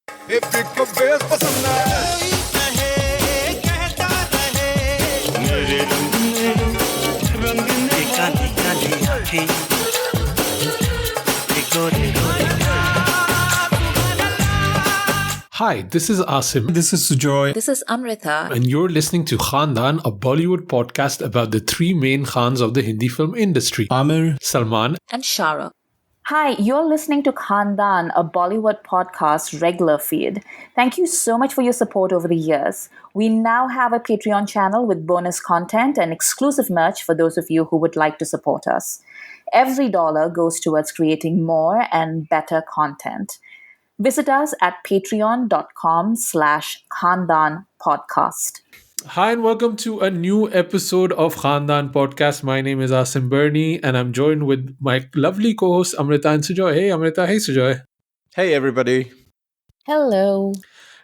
Hi, this is Asim. This is Sujoy. This is Amrita. And you're listening to Khandaan, a Bollywood podcast about the three main Khans of the Hindi film industry. Amir, Salman, And Shara. Hi, you're listening to Khandaan, a Bollywood podcast regular feed. Thank you so much for your support over the years. We now have a Patreon channel with bonus content and exclusive merch for those of you who would like to support us. Every dollar goes towards creating more and better content. Visit us at patreon.com/Khandaan podcast. Hi and welcome to a new episode of Khandaan Podcast. My name is Asim Bernie and I'm joined with my lovely co-hosts Amrita and Sujoy. Hey Amrita, hey Sujoy. Hey everybody. Hello.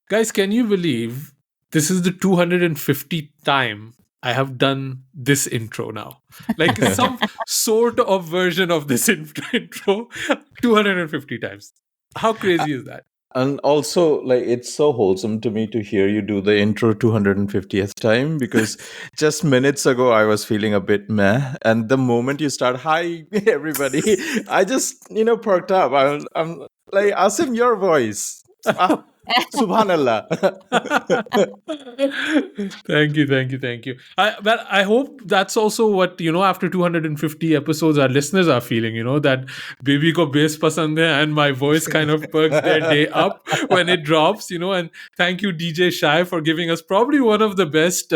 Guys, can you believe this is the 250th time I have done this intro now? Like some sort of version of this intro 250 times. How crazy is that? And also, like, it's so wholesome to me to hear you do the intro 250th time, because just minutes ago I was feeling a bit meh, and the moment you start, hi everybody, I just perked up. I'm like, Asim, your voice. Subhanallah. Thank you. But I hope that's also what, after 250 episodes, our listeners are feeling, that baby ko bass pasand hai and my voice kind of perks their day up when it drops, and thank you, DJ Shai, for giving us probably one of the best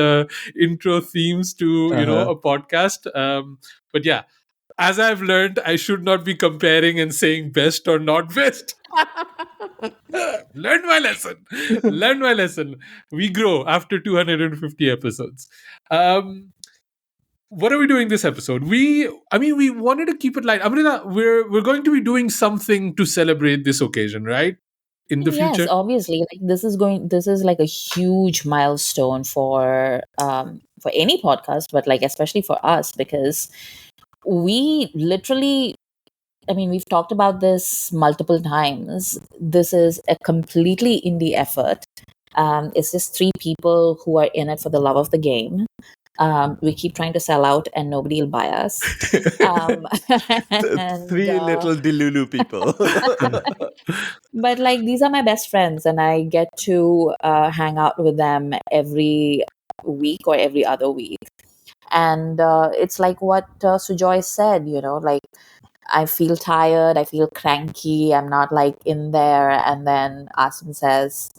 intro themes to, a podcast. But yeah, as I've learned, I should not be comparing and saying best or not best. Learn my lesson. We grow after 250 episodes. What are we doing this episode? We wanted to keep it light. Amrita, we're going to be doing something to celebrate this occasion, right? In the future. Yes, obviously. Like this is like a huge milestone for any podcast, but like especially for us, because we literally, we've talked about this multiple times. This is a completely indie effort. It's just three people who are in it for the love of the game. We keep trying to sell out and nobody will buy us. Three little Delulu people. But like, these are my best friends and I get to hang out with them every week or every other week. And it's like what Sujoy said, like, I feel tired, I feel cranky, I'm not like in there. And then Asim says,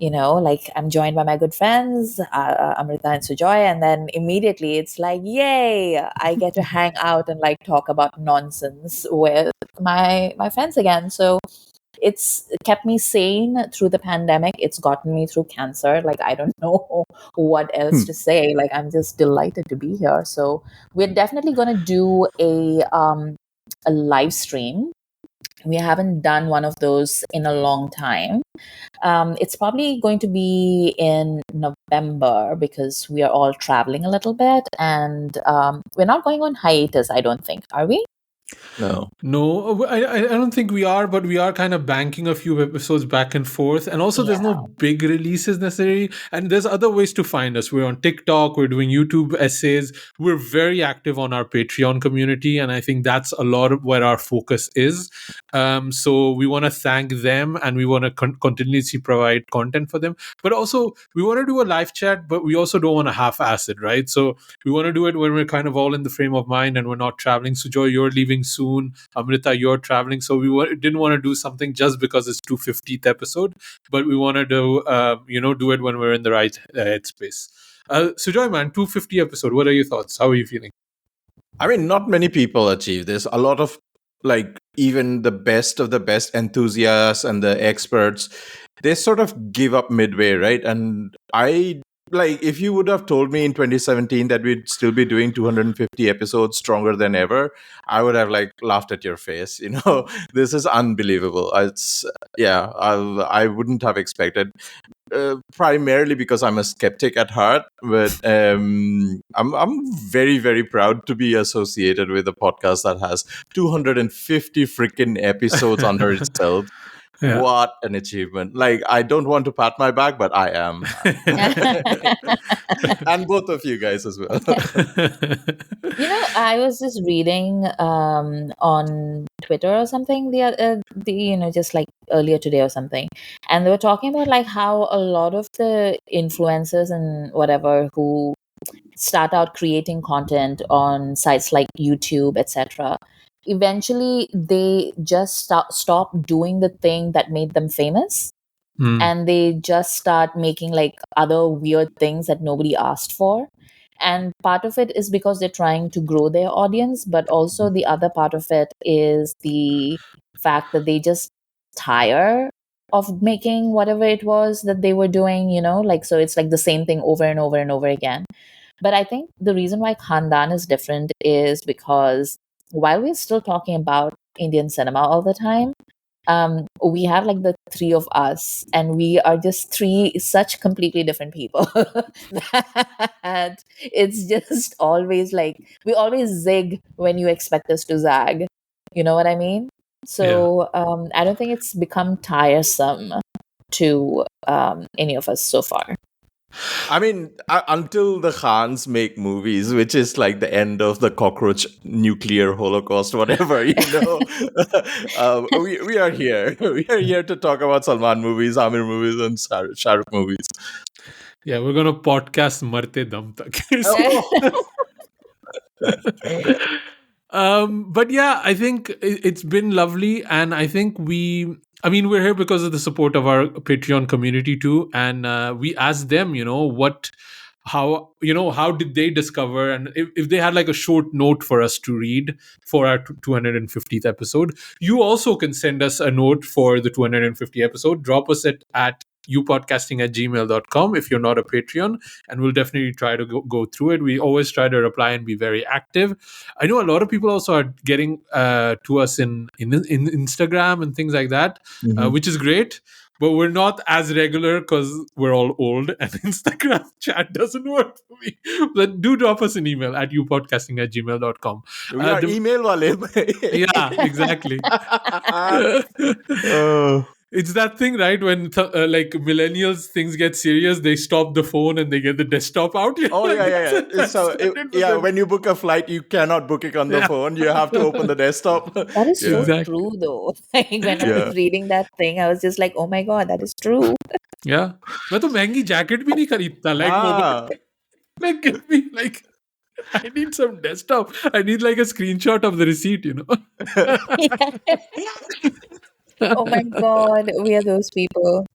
like, I'm joined by my good friends, Amrita and Sujoy. And then immediately it's like, yay, I get to hang out and like talk about nonsense with my friends again. So it's kept me sane through the pandemic. It's gotten me through cancer. Like, I don't know what else to say. Like, I'm just delighted to be here. So we're definitely going to do a live stream. We haven't done one of those in a long time. It's probably going to be in November because we are all traveling a little bit, and we're not going on hiatus, I don't think. Are we? No, I don't think we are, but we are kind of banking a few episodes back and forth. And also there's no big releases necessarily. And there's other ways to find us. We're on TikTok, we're doing YouTube essays. We're very active on our Patreon community. And I think that's a lot of where our focus is. So we want to thank them and we want to continuously provide content for them. But also we want to do a live chat, but we also don't want to half-ass it, right? So we want to do it when we're kind of all in the frame of mind and we're not traveling. So Joy, you're leaving soon. Amrita, you're traveling. So we didn't want to do something just because it's 250th episode, but we wanted to, do it when we're in the right headspace. Sujoy, man, 250 episode. What are your thoughts? How are you feeling? I mean, not many people achieve this. A lot of, like, even the best of the best enthusiasts and the experts, they sort of give up midway, right? And if you would have told me in 2017 that we'd still be doing 250 episodes stronger than ever, I would have laughed at your face. This is unbelievable. I wouldn't have expected. Primarily because I'm a skeptic at heart, but I'm very, very proud to be associated with a podcast that has 250 freaking episodes under its belt. Yeah. What an achievement. Like, I don't want to pat my back, but I am. And both of you guys as well. I was just reading on Twitter or something just like earlier today or something, and they were talking about like how a lot of the influencers and whatever who start out creating content on sites like YouTube, etc. Eventually, they just stop doing the thing that made them famous, Mm. and they just start making like other weird things that nobody asked for. And part of it is because they're trying to grow their audience, but also the other part of it is the fact that they just tire of making whatever it was that they were doing, like, so it's like the same thing over and over and over again. But I think the reason why Khandaan is different is because while we're still talking about Indian cinema all the time, we have like the three of us, and we are just three such completely different people that it's just always like we always zig when you expect us to zag. You know what I mean? Yeah. So I don't think it's become tiresome to any of us so far. I mean, until the Khans make movies, which is like the end of the cockroach nuclear holocaust, whatever, we are here. We are here to talk about Salman movies, Amir movies, and Shah Rukh movies. Yeah, we're gonna podcast Marte Dam Tak. Oh. But yeah, I think it's been lovely, and I think we're here because of the support of our Patreon community too, and we asked them, how did they discover, and if they had like a short note for us to read for our 250th episode. You also can send us a note for the 250th episode. Drop us at youpodcasting@gmail.com if you're not a Patreon, and we'll definitely try to go through it. We always try to reply and be very active. I know a lot of people also are getting to us in Instagram and things like that, Mhm. which is great. But we're not as regular because we're all old and Instagram chat doesn't work for me. But do drop us an email at youpodcasting@gmail.com. We are email wale. Yeah, exactly. Oh. It's that thing, right? When like millennials, things get serious, they stop the phone and they get the desktop out. Oh, Like yeah, yeah, yeah. that's So, 100%. when you book a flight, you cannot book it on the Yeah. phone. You have to open the desktop. That is so Yeah. Exactly. true, though. Like when I Yeah. was reading that thing, I was just like, "Oh my god, that is true." Yeah. मैं तो महंगी jacket भी नहीं खरीदता like mobile. Ah. Like give me like I need some desktop. I need like a screenshot of the receipt. Oh my god, we are those people.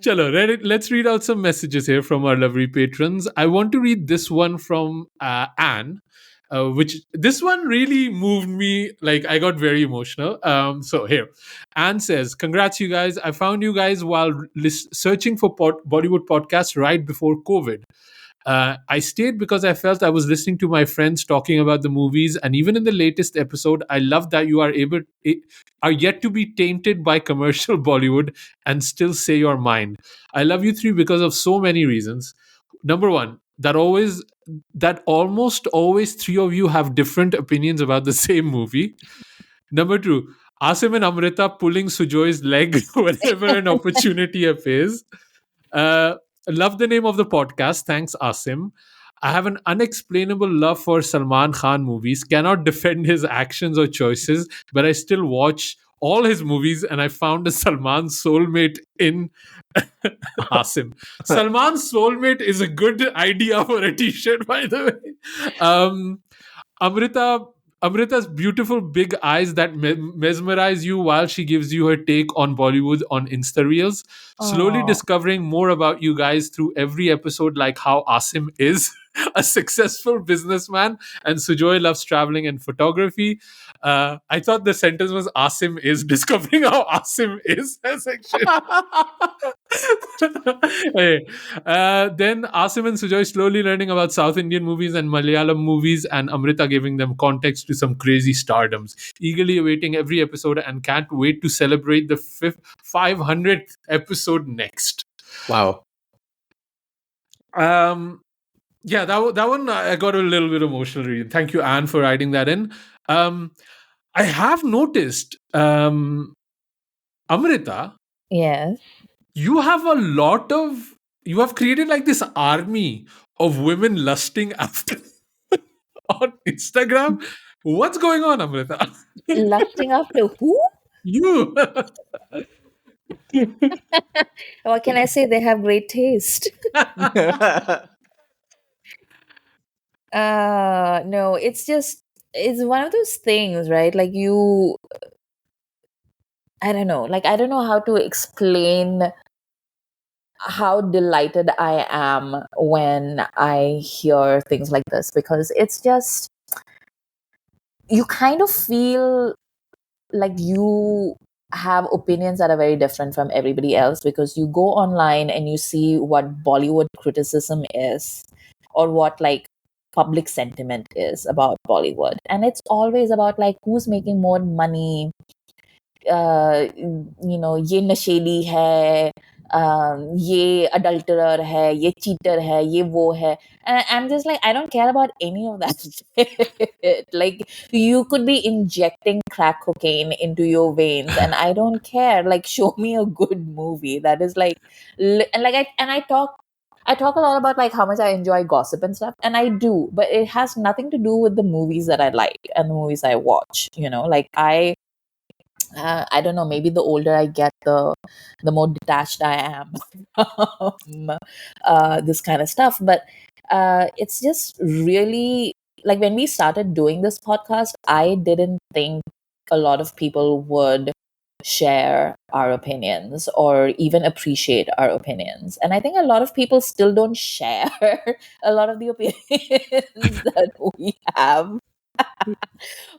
Chalo, let's read out some messages here from our lovely patrons. I want to read this one from Anne, which this one really moved me. Like, I got very emotional. So here, Anne says, "Congrats, you guys! I found you guys while searching for Bollywood podcasts right before COVID. I stayed because I felt I was listening to my friends talking about the movies, and even in the latest episode, I love that you are yet to be tainted by commercial Bollywood and still say your mind. I love you three because of so many reasons. Number one, that almost always three of you have different opinions about the same movie. Number two, Asim and Amrita pulling Sujoy's leg whenever an opportunity appears. Uh, love the name of the podcast. Thanks, Asim. I have an unexplainable love for Salman Khan movies. Cannot defend his actions or choices, but I still watch all his movies, and I found a Salman soulmate in Asim. Salman's soulmate is a good idea for a t-shirt, by the way. Amrita Amrita's beautiful big eyes that mesmerize you while she gives you her take on Bollywood on Insta Reels. Slowly Oh, discovering more about you guys through every episode, like how Asim is a successful businessman and Sujoy loves traveling and photography. I thought the sentence was Asim is discovering how Asim is. That's actually Hey, then Asim and Sujoy slowly learning about South Indian movies and Malayalam movies, and Amrita giving them context to some crazy stardoms. Eagerly awaiting every episode and can't wait to celebrate the 500th episode next. Wow. Yeah, that one I got a little bit emotional reading. Thank you, Anne, for writing that in. I have noticed Amrita, Yes. you have you have created like this army of women lusting after on Instagram. What's going on, Amrita? Lusting after who? You. What can I say? They have great taste. No, it's just, it's one of those things, right? Like I don't know. Like, I don't know how to explain how delighted I am when I hear things like this, because it's just, you kind of feel like you have opinions that are very different from everybody else, because you go online and you see what Bollywood criticism is, or what like public sentiment is about Bollywood, and it's always about like who's making more money, ये नशेली है, ये adulterer है, ये cheater है, ये वो है. And I'm just like, I don't care about any of that shit. Like, you could be injecting crack cocaine into your veins, and I don't care. Like, show me a good movie that is like, and like I talk a lot about like how much I enjoy gossip and stuff, and I do, but it has nothing to do with the movies that I like and the movies I watch. Like I don't know. Maybe the older I get, the more detached I am from this kind of stuff. But it's just really like when we started doing this podcast, I didn't think a lot of people would share our opinions or even appreciate our opinions. And I think a lot of people still don't share a lot of the opinions that we have,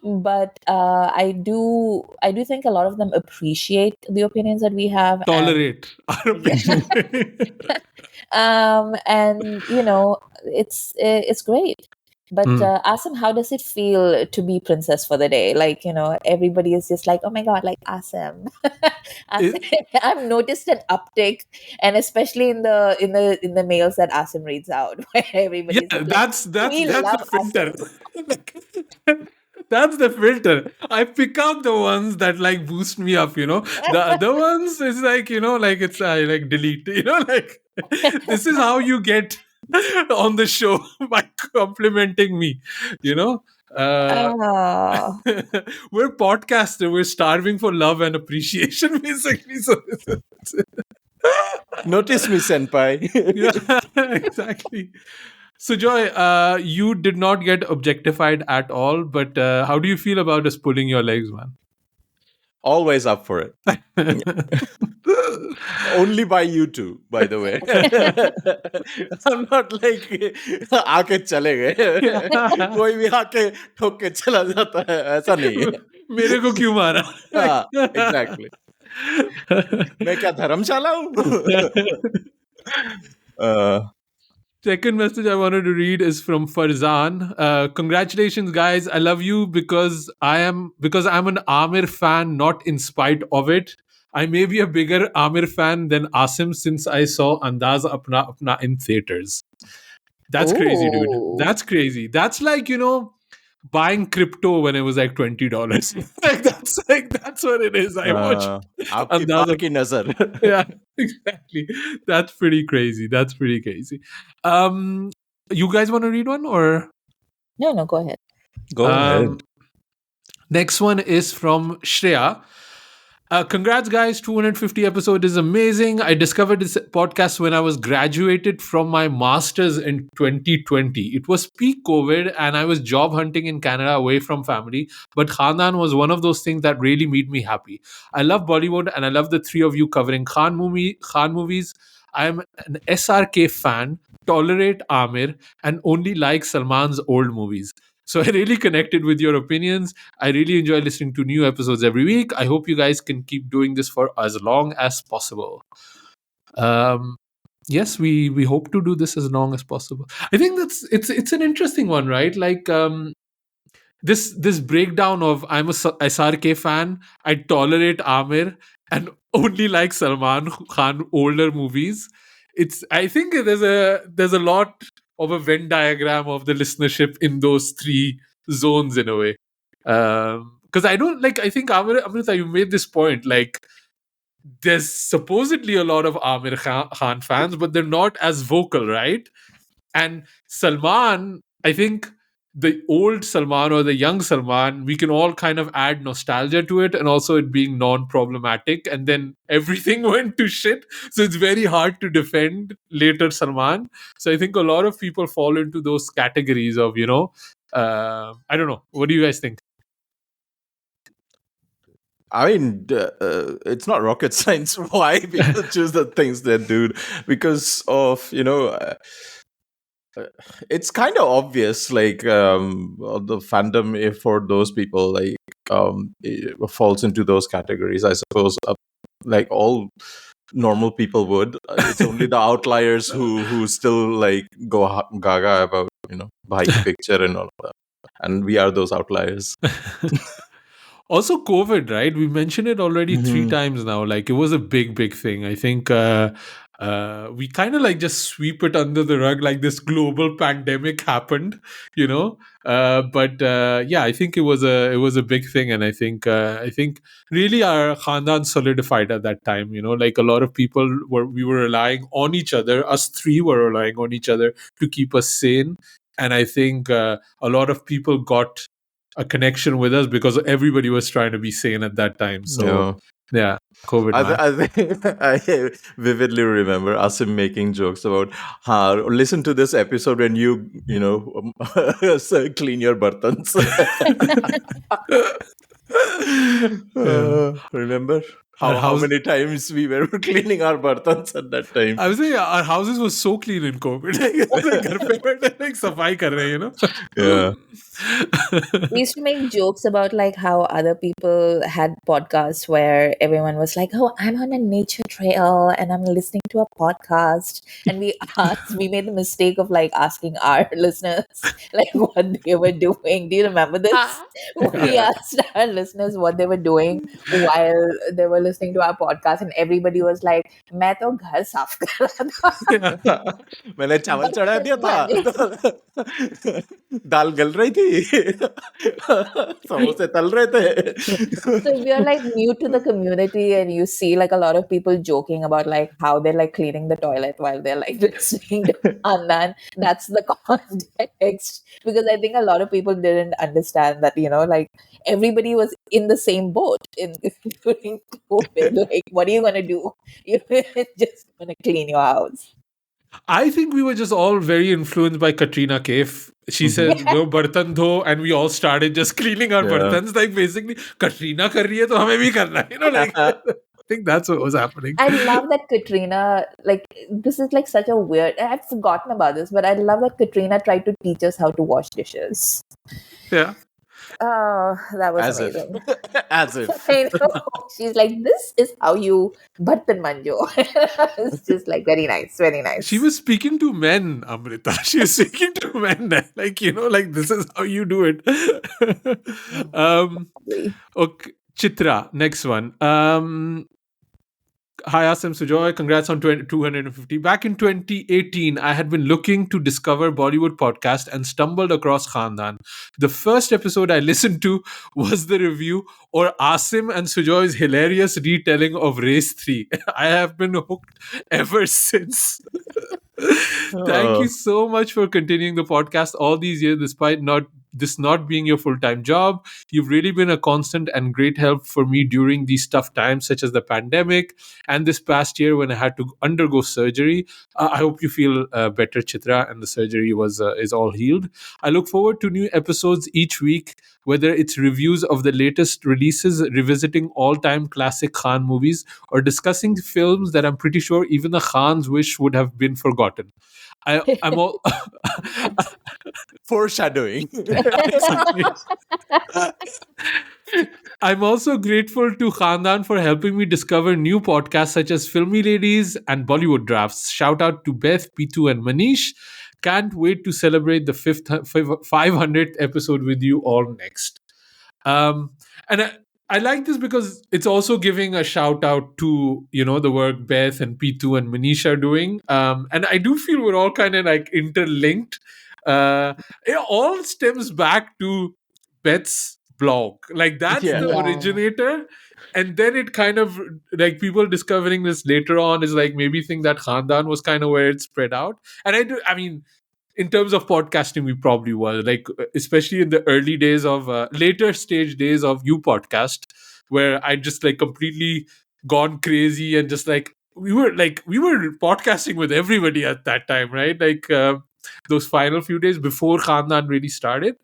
but I do think a lot of them appreciate the opinions that we have, and Tolerate our opinion. and it's great. But Mm. Asim, how does it feel to be princess for the day? Like, everybody is just like, oh my god, like Asim. Asim. It- I've noticed an uptick, and especially in the mails that Asim reads out, where everybody's yeah, just like, that's we that's love the filter. Asim. That's the filter. I pick out the ones that like boost me up. The other ones is like like it's I like delete. Like this is how you get on the show by complimenting me. You know. Uh, Oh. we're podcaster. We're starving for love and appreciation, basically. So Notice me, senpai. yeah, exactly. So, Joy, you did not get objectified at all, but how do you feel about us pulling your legs, Always up for it. man? Only by you two, by the way. I'm not like आके चले गए कोई भी आके ठोक के चला जाता है ऐसा नहीं है मेरे को क्यों मारा? हाँ एग्जैक्टली मैं क्या धर्मशाला हूँ Second message I wanted to read is from Farzan. Congratulations, guys! I love you because I'm an Amir fan, not in spite of it. I may be a bigger Amir fan than Asim since I saw Andaz Apna Apna in theaters. That's crazy, dude. Oh. That's crazy. That's like buying crypto when it was like $20. That's what it is. I watched आपकी Andaz बाकी नजर yeah, exactly. That's pretty crazy. That's pretty crazy. You guys want to read one or No, go ahead. go ahead next one is from Shreya. Congrats, guys. 250 episode is amazing. I discovered this podcast when I was graduated from my master's in 2020. It was peak COVID and I was job hunting in Canada away from family. But Khandaan was one of those things that really made me happy. I love Bollywood and I love the three of you covering Khan movies. I'm an SRK fan, tolerate Amir, and only like Salman's old movies. So I really connected with your opinions. I really enjoy listening to new episodes every week. I hope you guys can keep doing this for as long as possible. Um, yes, we hope to do this as long as possible. I think it's an interesting one, right? Like this breakdown of I'm a SRK fan, I tolerate Amir, and only like Salman Khan older movies. I think there's a lot of a Venn diagram of the listenership in those three zones in a way. Because I don't like. I think Amrita, you made this point. Like there's supposedly a lot of Amir Khan fans, but they're not as vocal, right? And Salman, I think the old Salman or the young Salman, we can all kind of add nostalgia to it and also it being non problematic. And then everything went to shit. So it's very hard to defend later Salman. So I think a lot of people fall into those categories of, I don't know. What do you guys think? I mean, it's not rocket science why people choose the things they do, because of, it's kind of obvious, like the fandom, if for those people, like it falls into those categories, I suppose, like all normal people would. It's only the outliers who still like go gaga about, bhai ki picture and all that, and we are those outliers. Also, COVID, right? We mentioned it already 3 times now. Like, it was a big, big thing. I think we kind of like just sweep it under the rug, like this global pandemic happened, you know. But yeah, I think it was a big thing, and I think really our Khandaan solidified at that time. Like a lot of people we were relying on each other. Us three were relying on each other to keep us sane, and I think a lot of people got a connection with us because everybody was trying to be sane at that time. So yeah, COVID, man. I think I vividly remember Asim making jokes about, listen to this episode when so clean your bartans. Remember how many times we were cleaning our bartans at that time? I was saying our houses were so clean in COVID. Like safai kar rahe, Yeah. We used to make jokes about like how other people had podcasts where everyone was like, "Oh, I'm on a nature trail and I'm listening to a podcast." And we made the mistake of like asking our listeners like what they were doing. Do you remember this? We Yeah. asked our listeners what they were doing while they were listening to our podcast, and everybody was like, "मैं तो घर साफ कर रहा था." मैंने चावल चढ़ा दिया था, दाल गल रही थी, समोसे तल रहे थे. So if you're like new to the community and you see like a lot of people joking about like how they're like cleaning the toilet while they're like listening to Anand, that's the context. Because I think a lot of people didn't understand that, like everybody was in the same boat during COVID. Like, what are you gonna do? You're just gonna clean your house. I think we were just all very influenced by Katrina Kaif. She said, "Wo bartan dho," and we all started just cleaning our bartans. Like basically, Katrina kar rahi hai, to hame bhi karna hai. Like I think that's what was happening. I love that Katrina, like, this is like such a weird, I've forgotten about this, but I love that Katrina tried to teach us how to wash dishes. Yeah. Oh, that was As amazing. if. As if. I know. She's like, this is how you bartan manjo. It's just like very nice, very nice. She was speaking to men, Amrita. She was speaking to men. Like, like this is how you do it. Okay, Chitra, next one. Hi, Asim Sujoy. Congrats on 250. Back in 2018, I had been looking to discover Bollywood podcast and stumbled across Khandaan. The first episode I listened to was the review or Asim and Sujoy's hilarious retelling of Race 3. I have been hooked ever since. Thank you so much for continuing the podcast all these years, despite this not being your full-time job. You've really been a constant and great help for me during these tough times, such as the pandemic and this past year when I had to undergo surgery. I hope you feel better, Chitra, and the surgery is all healed. I look forward to new episodes each week, whether it's reviews of the latest releases, revisiting all-time classic Khan movies, or discussing films that I'm pretty sure even the Khans wish would have been forgotten. I'm all Foreshadowing. I'm also grateful to Khandaan for helping me discover new podcasts such as Filmy Ladies and Bollywood Drafts. Shout out to Beth, Pitu, and Manish. Can't wait to celebrate the 500th episode with you all next. And I like this because it's also giving a shout out to the work Beth and Pitu and Manish are doing. And I do feel we're all kind of like interlinked. It all stems back to Beth's blog. Like that's Yeah. the Yeah. originator. And then it kind of like people discovering this later on is like maybe think that Khandaan was kind of where it spread out. And I mean, in terms of podcasting, we probably were like, especially in the early days of later stage days of you podcast, where I just like completely gone crazy and just like we were podcasting with everybody at that time, right? Like those final few days before Khandan really started.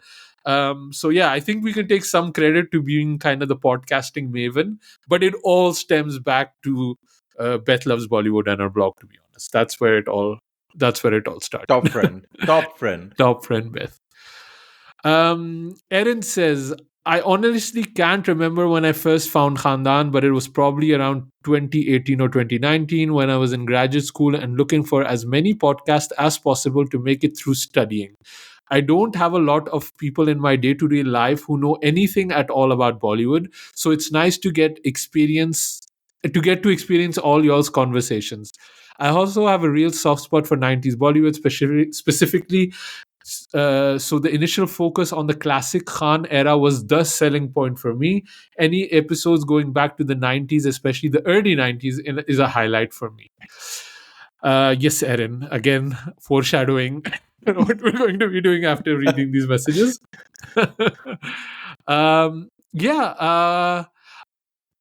So yeah, I think we can take some credit to being kind of the podcasting maven, but it all stems back to Beth Loves Bollywood and her blog. To be honest, that's where it all started. Top friend. Top friend. Top friend Beth. Erin says, I honestly can't remember when I first found Khandan, but it was probably around 2018 or 2019 when I was in graduate school and looking for as many podcasts as possible to make it through studying. I don't have a lot of people in my day-to-day life who know anything at all about Bollywood, so it's nice to get to experience all y'all's conversations. I also have a real soft spot for 90s Bollywood, specifically so the initial focus on the classic Khan era was the selling point for me. Any episodes going back to the 90s, especially the early 90s, is a highlight for me. Yes, Erin, again, foreshadowing what we're going to be doing after reading these messages. Yeah.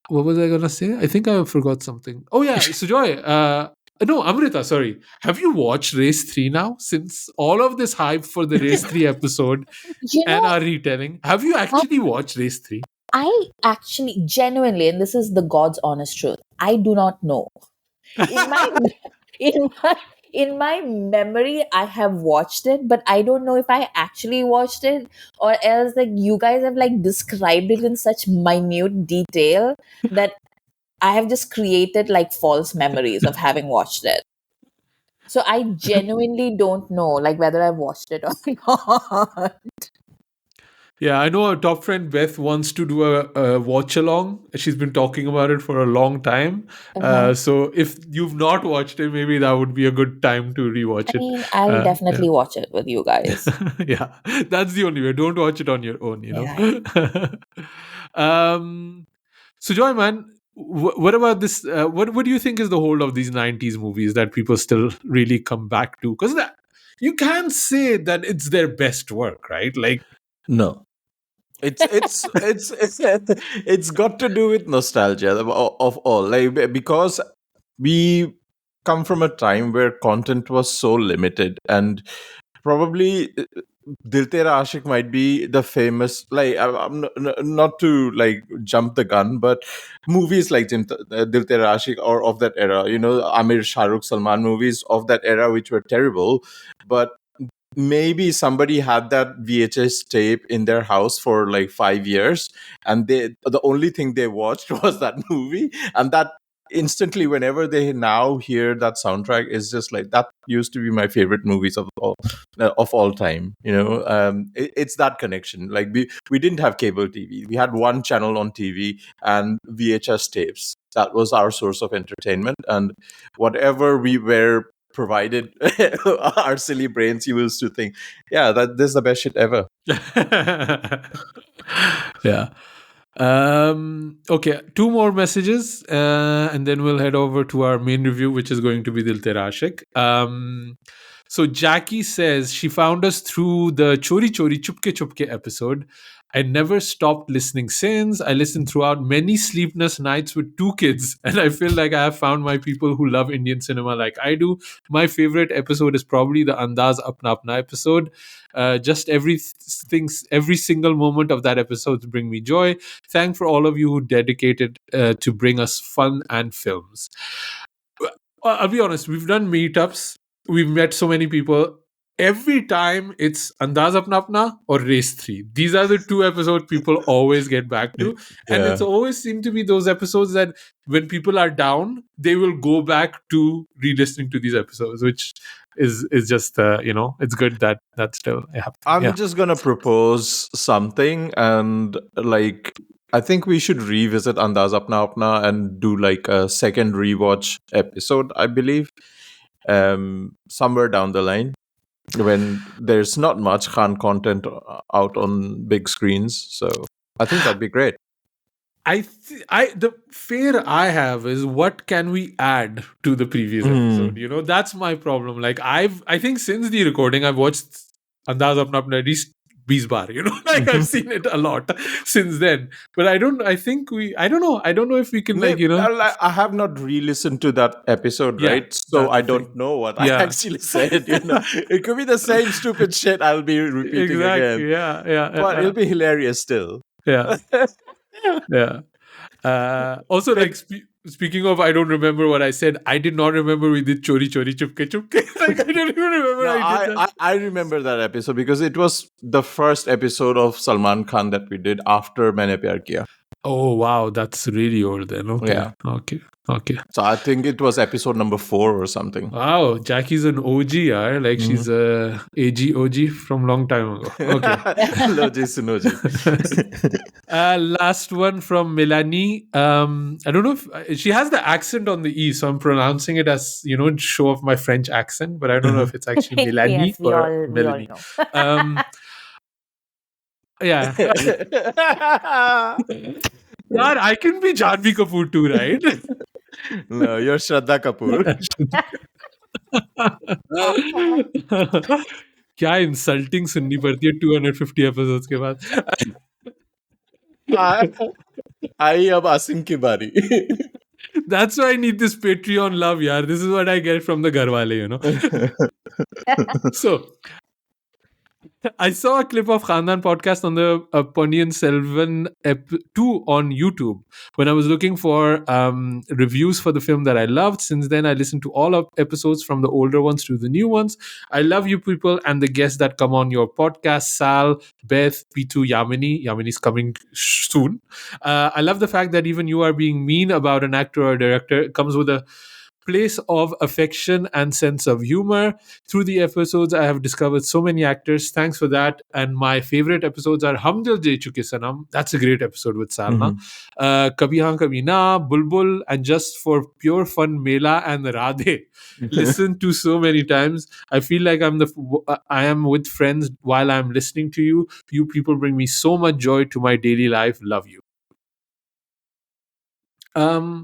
What was I going to say? I think I forgot something. Oh, yeah. Sujoy, no, Amrita, sorry. Have you watched Race 3 now? Since all of this hype for the Race 3 episode You and know, our retelling, have you actually watched Race 3? I actually genuinely, and this is the God's honest truth, I do not know. In my in my in my memory, I have watched it, but I don't know if I actually watched it or else like you guys have like described it in such minute detail that I have just created like false memories of having watched it. So I genuinely don't know like whether I've watched it or not. Yeah, I know our top friend Beth wants to do a watch along. She's been talking about it for a long time. Uh-huh. So if you've not watched it, maybe that would be a good time to I rewatch it. mean, I'll Yeah. definitely watch it with you guys. Yeah, that's the only way. Don't watch it on your own, Yeah. um, so, Joy, man, what about this? What do you think is the hold of these 90s movies that people still really come back to? Because you can't say that it's their best work, right? Like, No. It's got to do with nostalgia of all, like because we come from a time where content was so limited, and probably Dil Tera Aashiq might be the famous, like I'm not to like jump the gun, but movies like Dil Tera Aashiq or of that era, Amir, Shahrukh, Salman movies of that era, which were terrible, but maybe somebody had that VHS tape in their house for like 5 years, and the only thing they watched was that movie, and that instantly, whenever they now hear that soundtrack, is just like that used to be my favorite movies of all time. It's that connection. Like we didn't have cable TV; we had one channel on TV and VHS tapes. That was our source of entertainment, and whatever we were provided our silly brains used to think, yeah, that this is the best shit ever. Yeah. Okay, two more messages, and then we'll head over to our main review, which is going to be Dil Tera Aashiq. So Jackie says she found us through the Chori Chori Chupke Chupke episode. I never stopped listening since. I listened throughout many sleepless nights with two kids, and I feel like I have found my people who love Indian cinema like I do. My favorite episode is probably the Andaz Apna Apna episode. Just every single moment of that episode bring me joy. Thank for all of you who dedicated to bring us fun and films. I'll be honest, we've done meetups, we've met so many people. Every time it's Andaz Apna Apna or Race 3. These are the two episodes people always get back to. And Yeah. it's always seemed to be those episodes that when people are down, they will go back to re-listening to these episodes, which is just, it's good that still happens. I'm just gonna propose something, and like I think we should revisit Andaz Apna Apna and do like a second rewatch episode, I believe, somewhere down the line when there's not much Khan content out on big screens. So I think that'd be great. The fear I have is what can we add to the previous episode? You know, that's my problem. Like I think since the recording, I've watched Andaz Apna Apna at least 20 baar, you know, like I've seen it a lot since then. But I don't know if we can, like, you know. I have not re-listened to that episode, Yeah, right? So that's I the thing. don't know what I Yeah. actually said. You know, it could be the same stupid shit I'll be repeating again, Yeah, but it'll be hilarious still. yeah. Also, like, speaking of, I don't remember what I said. I did not remember we did Chori Chori Chupke Chupke. Like, I don't even remember No, I did that. I remember that episode because it was the first episode of Salman Khan that we did after Maine Pyar Kiya. Oh, wow. That's really old then. Okay. Yeah. Okay. So I think it was episode number 4 or something. Wow. Jackie's an OG, yeah. Like, she's a AG OG from long time ago. Okay. Loji Sunoji. Last one from Melanie. I don't know if she has the accent on the E, so I'm pronouncing it as, you know, show off my French accent, but I don't know if it's actually Melanie Yes, we or all Melanie. know. Yeah. God, I can be Janvi Kapoor too, right? No, you're Shraddha Kapoor. क्या insulting सुननी पड़ती है 250 episodes के बाद. आई अब आसिम की बारी. That's why I need this Patreon love, yaar. This is what I get from the Garwale, you know. So I saw a clip of Khandaan podcast on the Ponniyin Selvan 2 on YouTube when I was looking for reviews for the film that I loved. Since then, I listened to all of episodes from the older ones to the new ones. I love you people and the guests that come on your podcast, Sal, Beth, Pitu, Yamini. Yamini's coming soon. I love the fact that even you are being mean about an actor or director. It comes with a place of affection and sense of humor. Through the episodes, I have discovered so many actors. Thanks for that. And my favorite episodes are Hum Dil De Chuke Sanam. That's a great episode with Salma. Kabhi Haan Kabhi Na, Bulbul, and just for pure fun, Mela and Radhe. Listen to so many times. I feel like I am with friends while I'm listening to you. You people bring me so much joy to my daily life. Love you.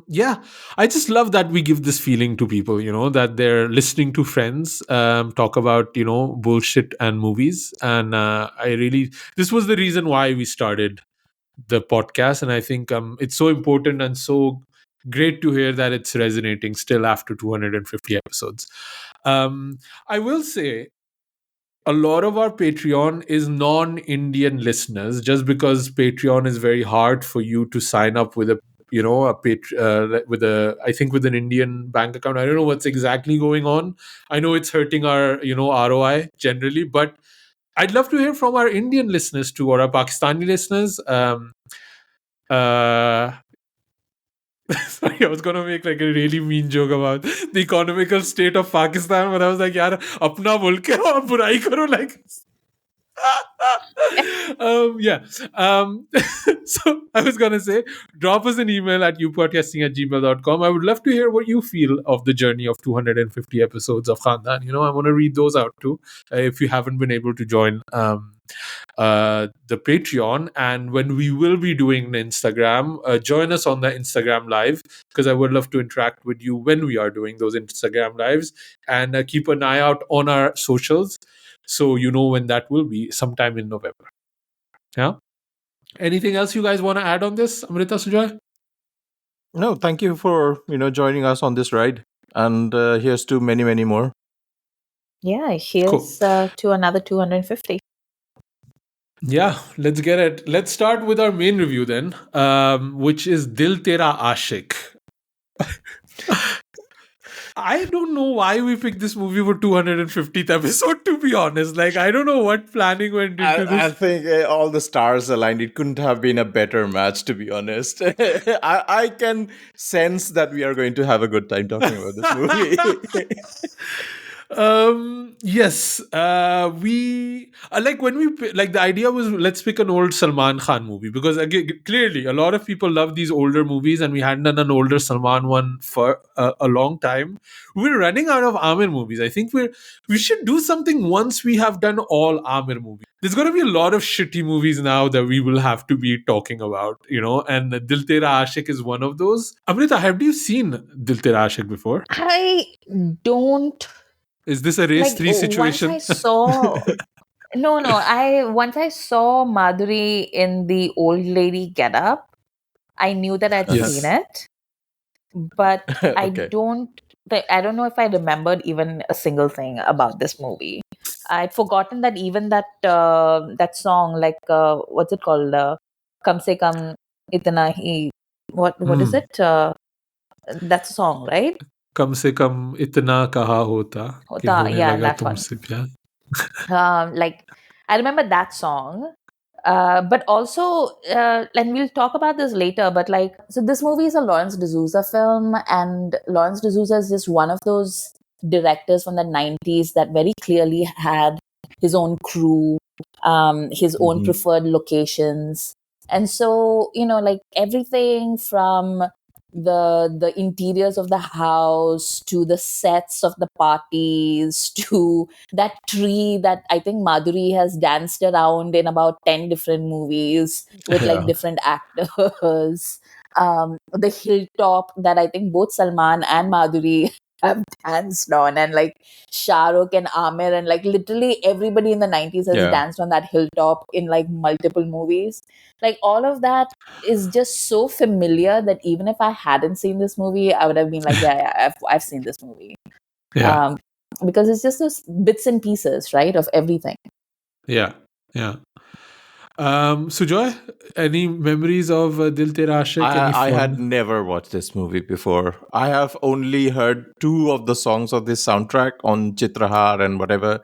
Yeah, I just love that we give this feeling to people, you know, that they're listening to friends talk about, you know, bullshit and movies. And this was the reason why we started the podcast. And I think it's so important and so great to hear that it's resonating still after 250 episodes. I will say a lot of our Patreon is non-Indian listeners, just because Patreon is very hard for you to sign up with with an Indian bank account. I don't know what's exactly going on. I know it's hurting our, you know, ROI generally, but I'd love to hear from our Indian listeners too, or our Pakistani listeners. Sorry, I was gonna make like a really mean joke about the economical state of Pakistan, but I was like, yaar, apna mulk hai aur burai karo, like. So I was gonna say, drop us an email at youpodcasting@gmail.com. I would love to hear what you feel of the journey of 250 episodes of Khandaan. You know, I want to read those out too, if you haven't been able to join the Patreon. And when we will be doing the Instagram, join us on the Instagram live, because I would love to interact with you when we are doing those Instagram lives. And keep an eye out on our socials, so you know when that will be, sometime in November. Yeah. Anything else you guys want to add on this, Amrita, Sujoy? No, thank you for, you know, joining us on this ride. And here's to many, many more. Yeah, here's to another 250. Yeah, let's get it. Let's start with our main review then, which is Dil Tera Aashiq. I don't know why we picked this movie for 250th episode, to be honest. Like, I don't know what planning went into this. I think all the stars aligned. It couldn't have been a better match, to be honest. I can sense that we are going to have a good time talking about this movie. Yes. We like when like the idea was let's pick an old Salman Khan movie because again, clearly a lot of people love these older movies, and we hadn't done an older Salman one for a long time. We're running out of Amir movies. I think we should do something once we have done all Amir movies. There's going to be a lot of shitty movies now that we will have to be talking about, and Dil Tera Aashiq is one of those. Amrita, have you seen Dil Tera Aashiq before? I don't Is this a race like three once I situation? saw no, I once I saw Madhuri in the old lady getup, I knew that I'd Uh-huh. seen Yes. it, but Okay. I don't know if I remembered even a single thing about this movie. I'd forgotten that even that song, like what's it called? Kam se kam itna hi. What is Hmm. it? That's a song, right? कम से कम इतना कहा होता कि Hota, होने yeah, लगा that one. तुमसे प्यार. Like I remember that song. But also, and we'll talk about this later, but like, so this movie is a Lawrence D'Souza film, and Lawrence D'Souza is just one of those directors from the 90s that very clearly had his own crew, his own Mhm. preferred locations. And so, like everything from the interiors of the house to the sets of the parties to that tree that I think Madhuri has danced around in about 10 different movies with like Yeah. different actors. The hilltop that I think both Salman and Madhuri have danced on, and like Shah Rukh and Amir, and like literally everybody in the 90s has Yeah. danced on that hilltop in like multiple movies. Like all of that is just so familiar that even if I hadn't seen this movie, I would have been like, yeah, I've seen this movie. Yeah, Um, because it's just those bits and pieces, right, of everything. yeah, yeah. Sujoy, any memories of Dil Tera Aashiq? Any I had fun? never watched this movie before. I have only heard two of the songs of this soundtrack on Chitrahar and whatever.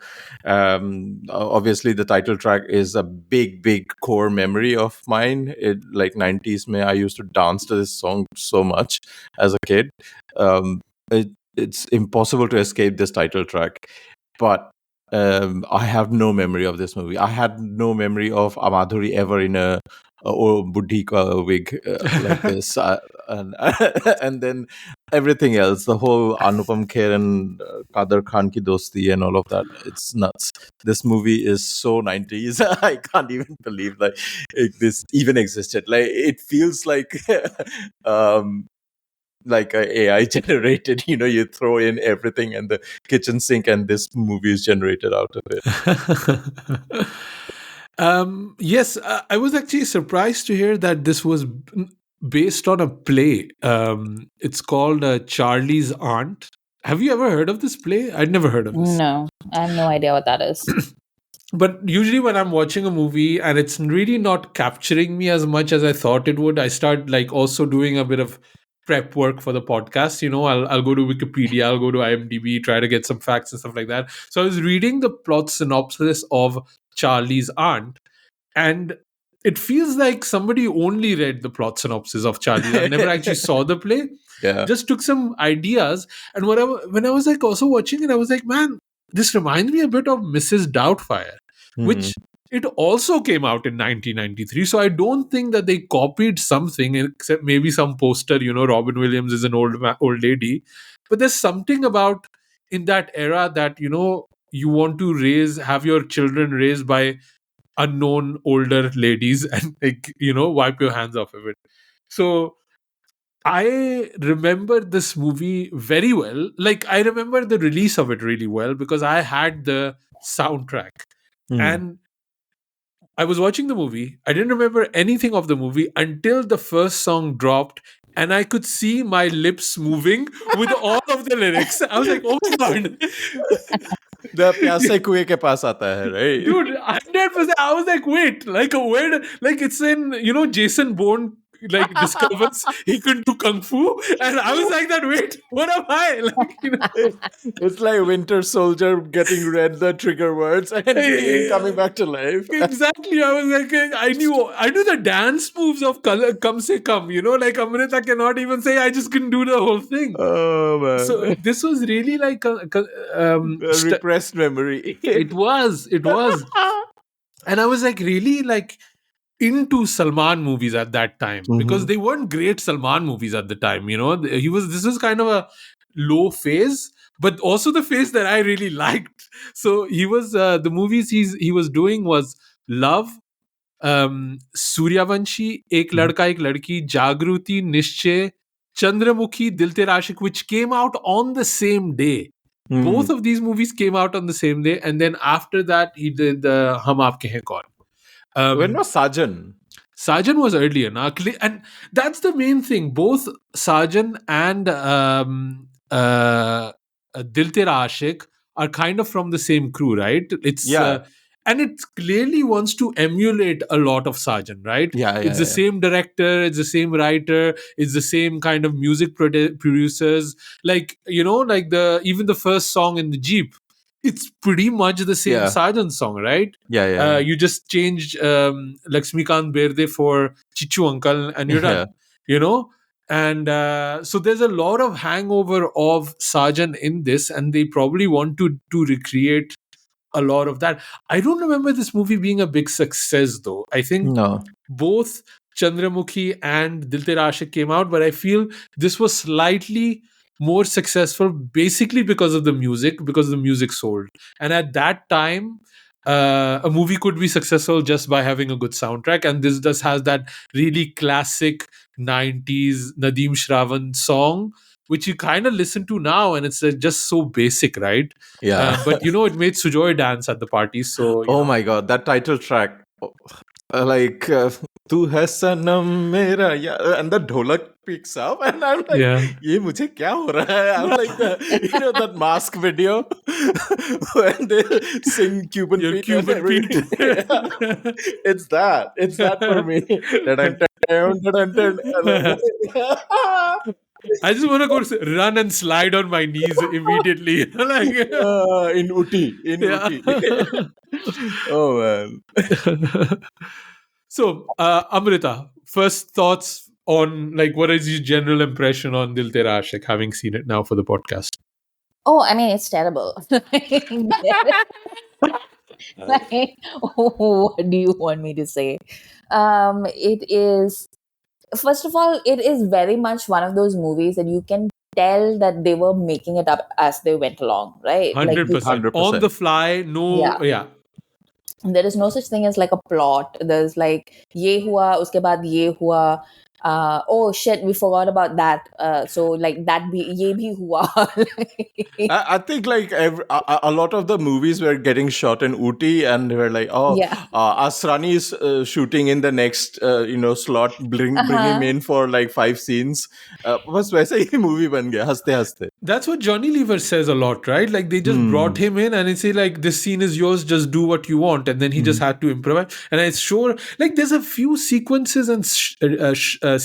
Obviously, the title track is a big core memory of mine. It like 90s me. I used to dance to this song so much as a kid. Um, it's impossible to escape this title track. But I have no memory of this movie. I had no memory of Amadhuri ever in a or buddhi ka wig like this, and and then everything else, the whole Anupam Kher and Kader Khan ki dosti and all of that. It's nuts. This movie is so 90s. I can't even believe this even existed. Like it feels um, like a AI generated. You throw in everything and the kitchen sink, and this movie is generated out of it. Yes, I was actually surprised to hear that this was based on a play. It's called Charlie's Aunt. Have you ever heard of this play? I'd never heard of this. No, I have no idea what that is. But usually when I'm watching a movie and it's really not capturing me as much as I thought it would, I start like also doing a bit of prep work for the podcast. I'll go to Wikipedia, I'll go to IMDb, try to get some facts and stuff like that. So I was reading the plot synopsis of Charlie's Aunt, and it feels like somebody only read the plot synopsis of Charlie's Aunt, never actually saw the play, Yeah. just took some ideas. And when I was like also watching it, I was like, man, this reminds me a bit of Mrs. Doubtfire, Hmm. which it also came out in 1993. So I don't think that they copied something except maybe some poster. Robin Williams is an old lady, but there's something about in that era that you want to have your children raised by unknown older ladies and like wipe your hands off of it. So I remember this movie very well. Like I remember the release of it really well because I had the soundtrack. Hmm. And I was watching the movie. I didn't remember anything of the movie until the first song dropped and I could see my lips moving with all of the lyrics. I was like, "Oh my god." The प्यासे कुएं के पास आता है, right? Dude, 100%. I was like, wait, like a word, like it's in, Jason Bourne like discovers he could do kung fu, and I was like that. Wait, what am I like? It's like Winter Soldier getting read the trigger words and coming back to life. Exactly. I was like, I knew the dance moves of color, Kam Se Kam. Like Amrita cannot even say. I just couldn't do the whole thing. Oh So man, this was really like a repressed memory. it was, and I was like really like into Salman movies at that time because Mhm. they weren't great Salman movies at the time. This was kind of a low phase, but also the phase that I really liked. So he was the movies he was doing was Love, Suryavanshi, Ek Mhm. Ladka Ek Ladki, Jagruti, Nischay, Chandramukhi, Dil Tera Aashiq, which came out on the same day. Both Mhm. of these movies came out on the same day, and then after that he did Hum Aapke Hain Kaun. When Um, was Sajan? Sajan was earlier, na? And that's the main thing. Both Sajan and Dil Tera Aashiq are kind of from the same crew, right? Yeah, And it clearly wants to emulate a lot of Sajan, right? yeah, It's yeah, the yeah. same director, it's the same writer, it's the same kind of music producers. Like like the even the first song in the Jeep, it's pretty much the same Yeah, Sajan song, right? yeah, yeah, You just changed Lakshmikant Berde for Chichu Uncle, and you're yeah. done. You know, and so there's a lot of hangover of Sajan in this, and they probably want to recreate a lot of that. I don't remember this movie being a big success, though. I think No. both Chandramukhi and Dil Tera Aashiq came out, but I feel this was slightly more successful basically because the music sold. And at that time, a movie could be successful just by having a good soundtrack, and this just has that really classic 90s Nadeem Shravan song, which you kind of listen to now, and it's just so basic, right? Yeah. But it made Sujoy dance at the party, so Oh my god, that title track. Oh, like Tu hai sanam mera ya, and the dholak picks up and I'm like, yeah. ye mujhe kya ho raha hai? I'm like that mask video when they sing Cuban Your Pete and Cuban Pete. everything. It's that for me. Dun, dun, dun, dun, dun, I just want to run and slide on my knees immediately. Like, in yeah. Uti. Oh man. So, Amrita, first thoughts on like what is your general impression on Dil Tera Aashiq, having seen it now for the podcast? Oh, I mean, it's terrible. Like, what do you want me to say? It is, first of all, it is very much one of those movies that you can tell that they were making it up as they went along, right? Like, you, 100%. On 100%. the fly, yeah, no, yeah. there is no such thing as like a plot. There's like ye hua, uske baad ye hua. Oh shit, we forgot about that. So like that bhi ye bhi hua. I think like a lot of the movies were getting shot in Uti, and they were like, "Oh, Yeah. Asrani is shooting in the next, slot. Bring him Uh-huh. in for like 5 scenes." बस वैसे ही movie बन गया हंसते हंसते. That's what Johnny Lever says a lot, right? Like they just brought Hmm. him in and they say like this scene is yours, just do what you want, and then he just Hmm. had to improvise. And it's sure like there's a few sequences and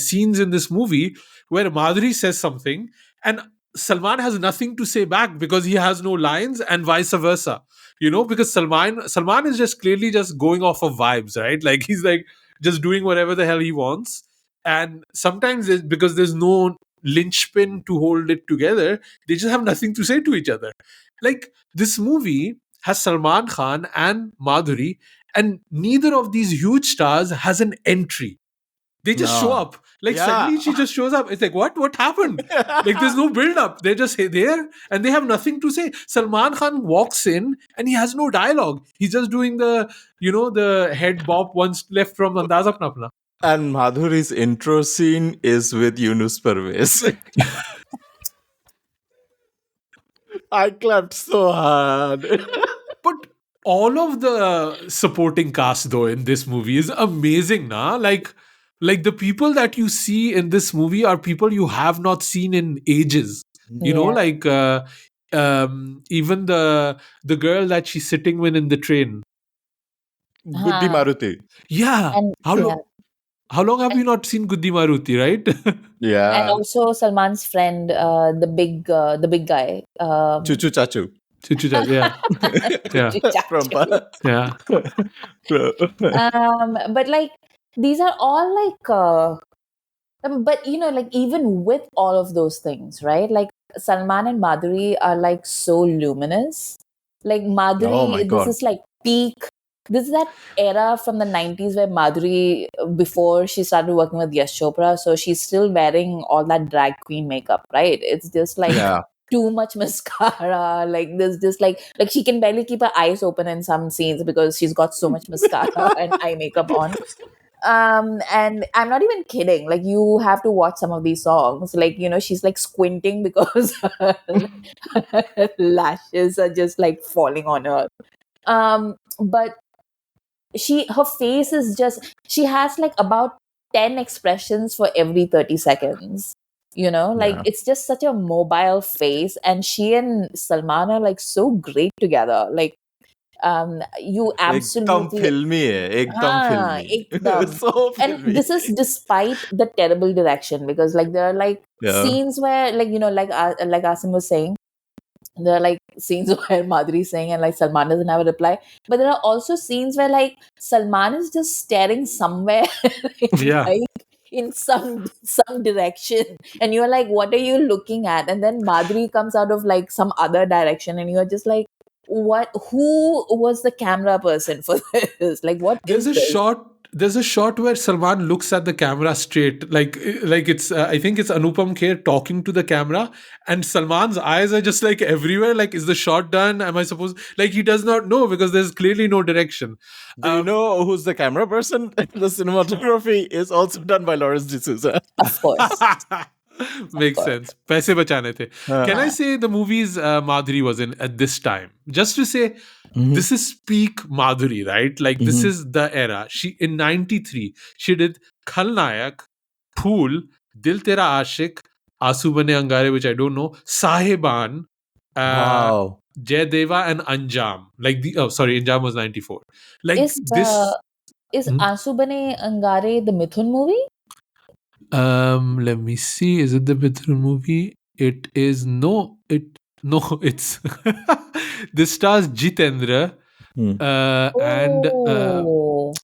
scenes in this movie where Madhuri says something and Salman has nothing to say back because he has no lines, and vice versa. Because Salman is just clearly just going off of vibes, right? Like he's like just doing whatever the hell he wants. And sometimes because there's no linchpin to hold it together, they just have nothing to say to each other. Like this movie has Salman Khan and Madhuri, and neither of these huge stars has an entry. They just show No. up. Like Yeah. suddenly she just shows up. It's like what happened? Like there's no build up. They're just there and they have nothing to say. Salman Khan walks in and he has no dialogue. He's just doing the head bop once left from Andaz Apna Apna. And Madhuri's intro scene is with Yunus Pervez. I clapped so hard. But all of the supporting cast though in this movie is amazing, na? Like the people that you see in this movie are people you have not seen in ages. Yeah. Like even the girl that she's sitting with in the train. Buddhi Uh-huh. Maruti. Yeah. And How yeah. lo- How long have you not seen Guddi Maruti, right? And Yeah. also Salman's friend, the big guy, Chuchu Chachu. Chuchu Chat, yeah. Yeah. Chuchu From Chachu. Yeah. But like these are all like but like even with all of those things, right? Like Salman and Madhuri are like so luminous. Like Oh my Madhuri, this god. is like peak. This is that era from the 90s where Madhuri, before she started working with Yash Chopra, so she's still wearing all that drag queen makeup, right? It's just like Yeah. too much mascara. Like there's just like she can barely keep her eyes open in some scenes because she's got so much mascara and eye makeup on. And I'm not even kidding, like you have to watch some of these songs, like she's like squinting because her lashes are just like falling on her. But her face is just, she has like about 10 expressions for every 30 seconds, like Yeah. it's just such a mobile face, and she and Salman are like so great together. Like you एकदम absolutely. filmy है, एकदम हाँ, filmy. एकदम. So And filmy. this is despite the terrible direction, because like there are like Yeah. scenes where like like Asim was saying, there are like scenes where Madhuri is saying and like Salman doesn't have a reply, but there are also scenes where like Salman is just staring somewhere Yeah. like in some direction, and you're like, what are you looking at? And then Madhuri comes out of like some other direction, and you're just like, what, who was the camera person for this? Like, what There's is a this? shot. There's a shot where Salman looks at the camera straight, like it's. I think it's Anupam Kher talking to the camera, and Salman's eyes are just like everywhere. Like, is the shot done? Am I supposed? Like, he does not know because there's clearly no direction. Do you know who's the camera person? The cinematography is also done by Lawrence D'Souza. Of course, of Makes course. sense. पैसे बचाने थे. Can I Uh, say the movies Madhuri was in at this time? Just to say, Mhm. this is peak Madhuri, right? Like this Mhm. is the era. She in '93 she did Khalnayak, Phool, Dil Tera Aashiq, Aasu Bane Angare, which I don't know, Sahiban, uh, Wow. Jai Deva, and Anjam. Like Anjam was '94. Like is this. is Hmm? Aansu Bane Angare the Mithun movie? Let me see. Is it the Mithun movie? It is it's this stars Jitendra Hmm. uh, and uh, Oh,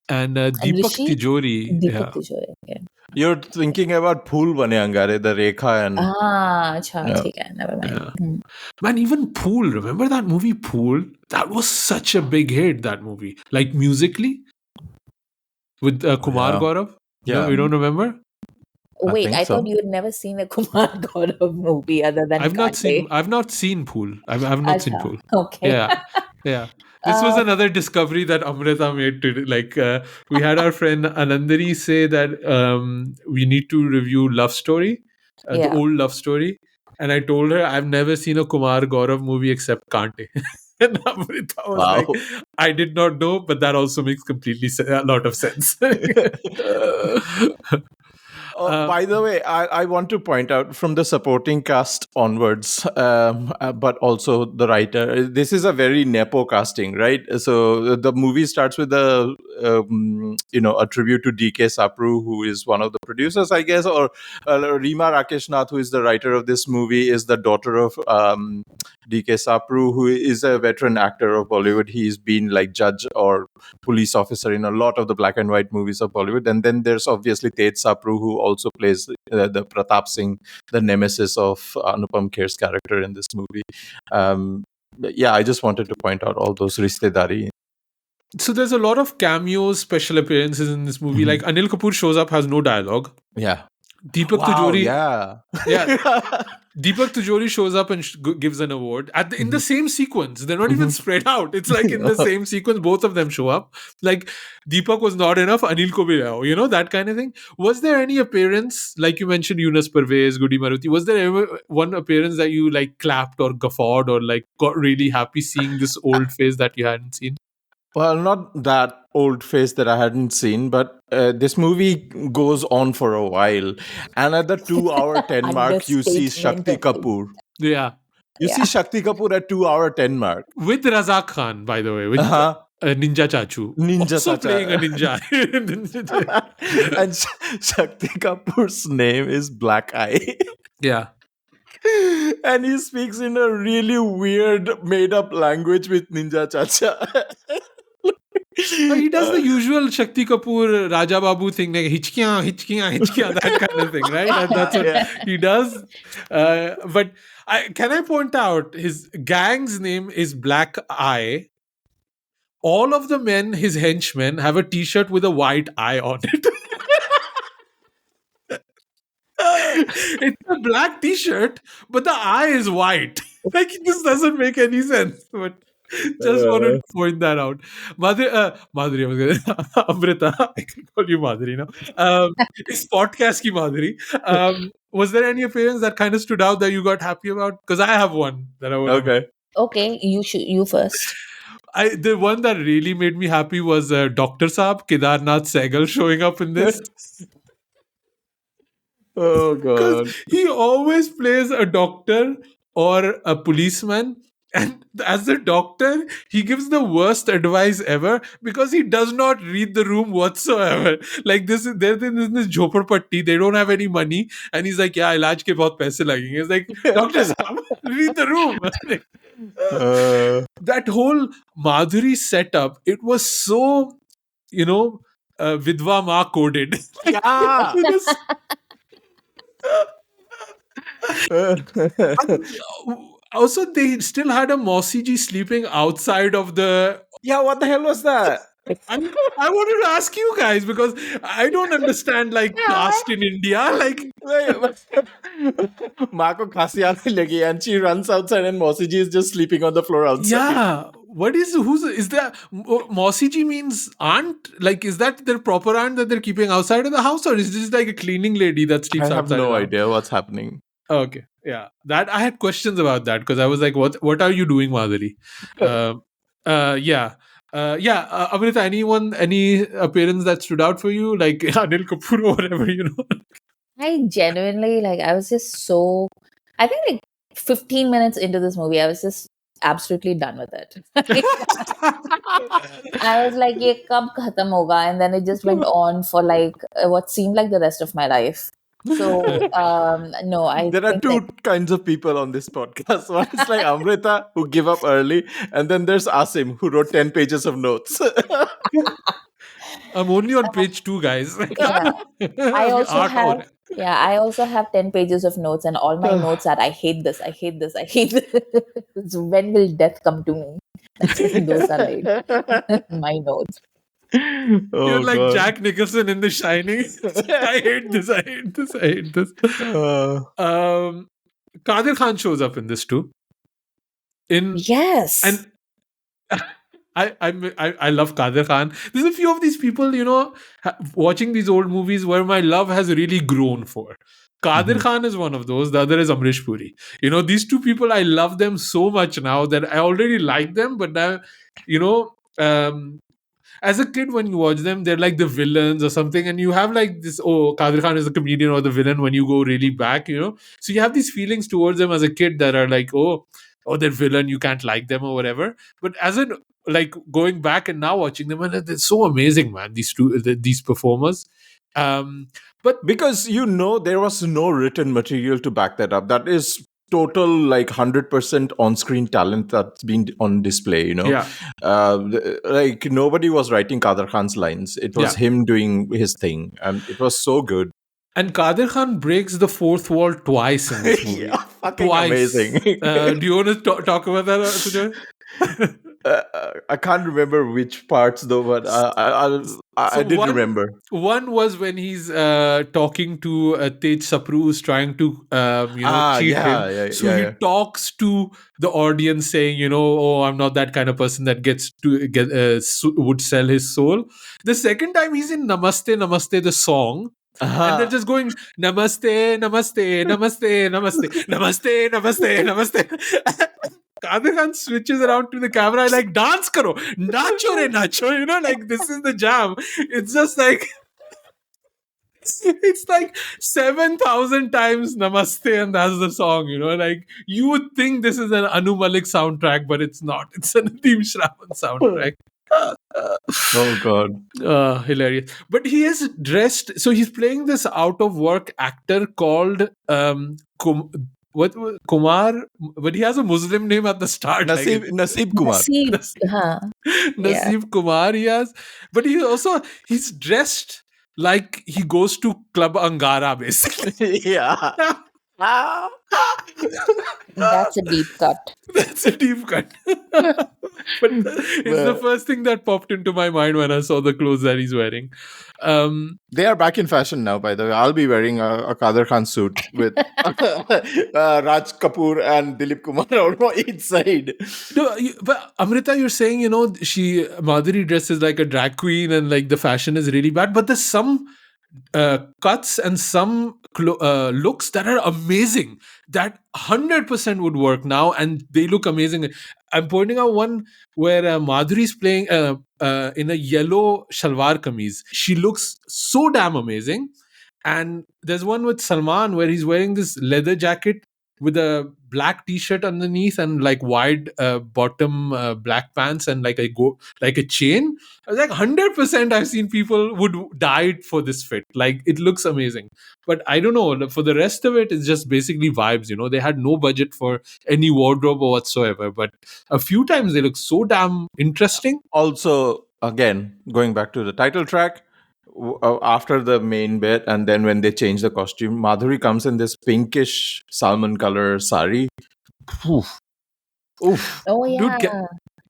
and and Deepak Rishi? Tijori. Deepak Yeah, Tijore. Okay. You're thinking about Phool Bane Angare, the Rekha and अच्छा yeah. ठीक है, never mind. yeah. Man, even Pool. Remember that movie Pool? That was such a big hit. That movie, like musically with Kumar Yeah. Gaurav. No, Yeah. you don't remember? I Wait, think I thought so. you had never seen a Kumar Gaurav movie other than Kante. I've not seen Pool. I've not seen Acha, Pool. okay. Yeah, yeah. This was uh, another discovery that Amrita made today. Like we had our friend Anandari say that we need to review Love Story, the yeah. old Love Story, and I told her I've never seen a Kumar Gaurav movie except Kante. And Amrita was like, Wow. I did not know, but that also makes completely a lot of sense. Uh, By the way, I want to point out from the supporting cast onwards, but also the writer. This is a very nepo casting, right? So the movie starts with a tribute to DK Sapru, who is one of the producers, I guess, or Rima Rakesh Nath, who is the writer of this movie, is the daughter of DK Sapru, who is a veteran actor of Bollywood. He's been like judge or police officer in a lot of the black and white movies of Bollywood. And then there's obviously Tej Sapru, who also plays the Pratap Singh, the nemesis of Anupam Kher's character in this movie. Yeah, I just wanted to point out all those rishtedari. so there's a lot of cameos, special appearances in this movie. Like Anil Kapoor shows up, has no dialogue. Yeah. Deepak Wow. Tijori, Yeah. yeah, Deepak Tijori shows up and gives an award in the same sequence. They're not even spread out. It's like in the same sequence, both of them show up. Like Deepak was not enough, Anil ko bhi lao, that kind of thing. Was there any appearance, like you mentioned, Yunus Parvez, Gudi Maruti? Was there ever one appearance that you like clapped or guffawed or like got really happy seeing this old face that you hadn't seen? Well, not that old face that I hadn't seen, but this movie goes on for a while. And at the 2 hour 10 mark, you see Understatement Shakti of the, Kapoor. Yeah, You see yeah. Shakti Kapoor at 2 hour 10 mark. with Razak Khan, by the way. With Uh-huh. Ninja Chachu. Ninja Also playing a Chacha. ninja. And Shakti Kapoor's name is Black Eye. Yeah. And he speaks in a really weird made up language with Ninja Chacha. He does the usual Shakti Kapoor Raja Babu thing, like hichkiya, that kind of thing, right? That's what Yeah. he does. But can I point out his gang's name is Black Eye. All of the men, his henchmen, have a T-shirt with a white eye on it. It's a black T-shirt, but the eye is white. Like, this doesn't make any sense. But just wanted to point that out. Madhuri, I was gonna Amrita, I can call you Madhuri now. It's podcast ki Madhuri. Was there any appearance that kind of stood out that you got happy about? Because I have one that I want. Okay. Okay, you first. The one that really made me happy was Dr. Saab, Kedarnath Sehgal showing up in this. Oh Because god. he always plays a doctor or a policeman. And as the doctor, he gives the worst advice ever because he does not read the room whatsoever. Like they're in this jhopar-patti, they don't have any money, and he's like, "Yeah, ilaj ke bahut paise lagenge." He's like, "Doctor Saab, read the room." That whole Madhuri setup, it was so, Vidva Ma coded. Yeah. Also, they still had a Mossy G sleeping outside of the. Yeah, what the hell was that? I wanted to ask you guys because I don't understand caste in India. Like, माँ को खांसी आने लगी and she runs outside and Mossy Ji is just sleeping on the floor outside. yeah, is that? Mossy G means aunt? Like, is that their proper aunt that they're keeping outside of the house, or is this like a cleaning lady that sleeps I have outside? no of the house? idea what's happening. Okay, yeah, that I had questions about that because I was like, "What are you doing, Madhuri?" Yeah. Amrita, any appearance that stood out for you, like Anil Kapoor or whatever, I genuinely I was just so. I think 15 minutes into this movie, I was just absolutely done with it. I was like, "Ye kab khatam hoga?" And then it just went on for what seemed like the rest of my life. So no, I There are think two kinds of people on this podcast. One is like Amrita, who give up early, and then there's Asim, who wrote 10 pages of notes. I'm only on page 2, guys. Yeah. I also have 10 pages of notes, and all my notes are I hate this, I hate this, I hate this. When will death come to me? Those are my notes. You're like God. Jack Nicholson in The Shining. I hate this, I hate this, I hate this. Kader Khan shows up in this too. Yes. And I love Kader Khan. There's a few of these people, watching these old movies where my love has really grown for. Kader Khan is one of those. The other is Amrish Puri. These two people, I love them so much now that I already like them. But now, as a kid, when you watch them, they're like the villains or something. And you have this, Kader Khan is the comedian or the villain when you go really back, So you have these feelings towards them as a kid that are like, oh, they're villain, you can't like them or whatever. But as in going back and now watching them, and they're so amazing, man, these performers. But because there was no written material to back that up. That is total 100% on-screen talent that's been on display. Yeah. Nobody was writing Kader Khan's lines. It was him doing his thing, and it was so good. And Kader Khan breaks the fourth wall twice in this movie. Yeah, fucking amazing. Do you want to talk about that, Sujay? I can't remember which parts though, but I did remember. One was when he's talking to Tej Sapru, who's trying to cheat him. He talks to the audience saying, "Oh, I'm not that kind of person that would sell his soul." The second time he's in Namaste, Namaste, the song. And they're just going namaste, namaste, namaste, namaste, namaste, namaste, namaste. Kader Khan switches around to the camera like, dance karo, nacho re nacho, this is the jam. It's just it's 7,000 times namaste and that's the song, you would think this is an Anu Malik soundtrack, but it's not. It's a Nadeem Shravan soundtrack. Oh God. Hilarious. But he is dressed. So he's playing this out of work actor called Kumar. But he has a Muslim name at the start, like Nasib Kumar. Naseeb, huh? Yeah. Naseeb Kumar. He has, but he's dressed like he goes to Club Angara, basically. Yeah. Ah. That's a deep cut. That's a deep cut. But it's the first thing that popped into my mind when I saw the clothes that he's wearing. They are back in fashion now, by the way. I'll be wearing a Kader Khan suit with Raj Kapoor and Dilip Kumar on each side. No, but Amrita, you're saying, Madhuri dresses like a drag queen and like the fashion is really bad, but there's some cuts and some looks that are amazing that 100% would work now and they look amazing. I'm pointing out one where Madhuri's playing in a yellow shalwar kameez. She looks so damn amazing. And there's one with Salman where he's wearing this leather jacket with a black t-shirt underneath and like wide bottom black pants and like a chain. I was like 100% I've seen people would die for this fit. Like it looks amazing. But I don't know, for the rest of it, it's just basically vibes, They had no budget for any wardrobe or whatsoever. But a few times they look so damn interesting. Also, again, going back to the title track, after the main bit, and then when they change the costume, Madhuri comes in this pinkish salmon color sari. Oof. Oof. Oh Dude, yeah.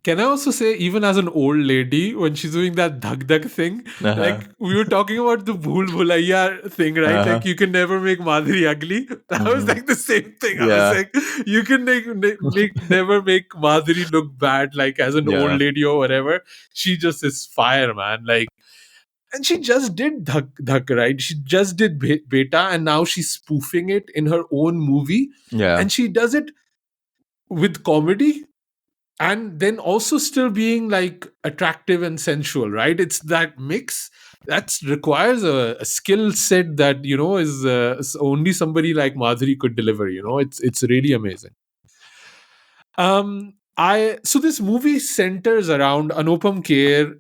can I also say, even as an old lady, when she's doing that dhak dhak thing, Uh-huh. like we were talking about the bhool bhulaiya thing, right? Uh-huh. Like you can never make Madhuri ugly. That was Mhm. like the same thing. I Yeah. was like, you can never make Madhuri look bad, like as an old Yeah. lady or whatever. She just is fire, man. Like, and she just did dhak dhak, right? She just did beta, and now she's spoofing it in her own movie, Yeah. and she does it with comedy and then also still being like attractive and sensual, right? It's that mix that requires a skill set that is only somebody like Madhuri could deliver. It's really amazing. I So this movie centers around Anupam Kher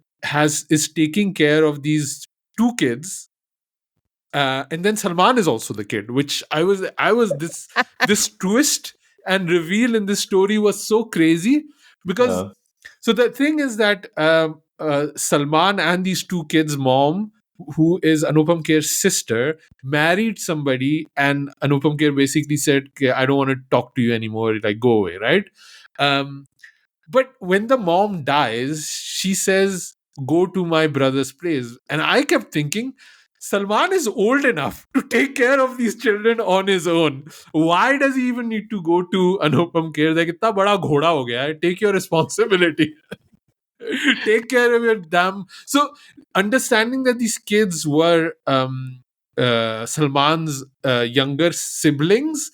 is taking care of these two kids, and then Salman is also the kid, which I was this twist and reveal in this story was so crazy because Uh, so the thing is that Salman and these two kids' mom, who is Anupam Kher's sister, married somebody, and Anupam Kher basically said, "Okay, I don't want to talk to you anymore. Like, go away," right? Um, but when the mom dies, she says, "Go to my brother's place," and I kept thinking, Salman is old enough to take care of these children on his own. Why does he even need to go to Anupam Kher? Like, इतना बड़ा घोड़ा हो गया है. Take your responsibility. Take care of your damn. So, understanding that these kids were Salman's younger siblings,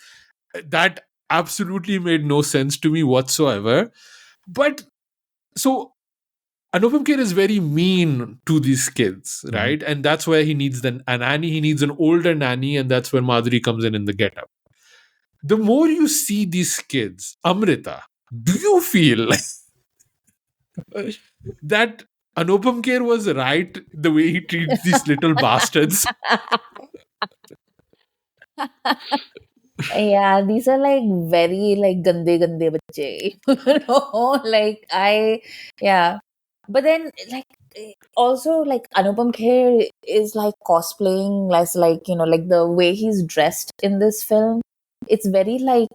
that absolutely made no sense to me whatsoever. But so Anupam Kher is very mean to these kids, right? And that's where he needs a nanny. He needs an older nanny, and that's where Madhuri comes in the getup. The more you see these kids, Amrita, do you feel that Anupam Kher was right the way he treats these little bastards? Yeah, these are like very like gande gande bache. Like yeah. But then like also like Anupam Kher is like cosplaying as like like the way he's dressed in this film. It's very like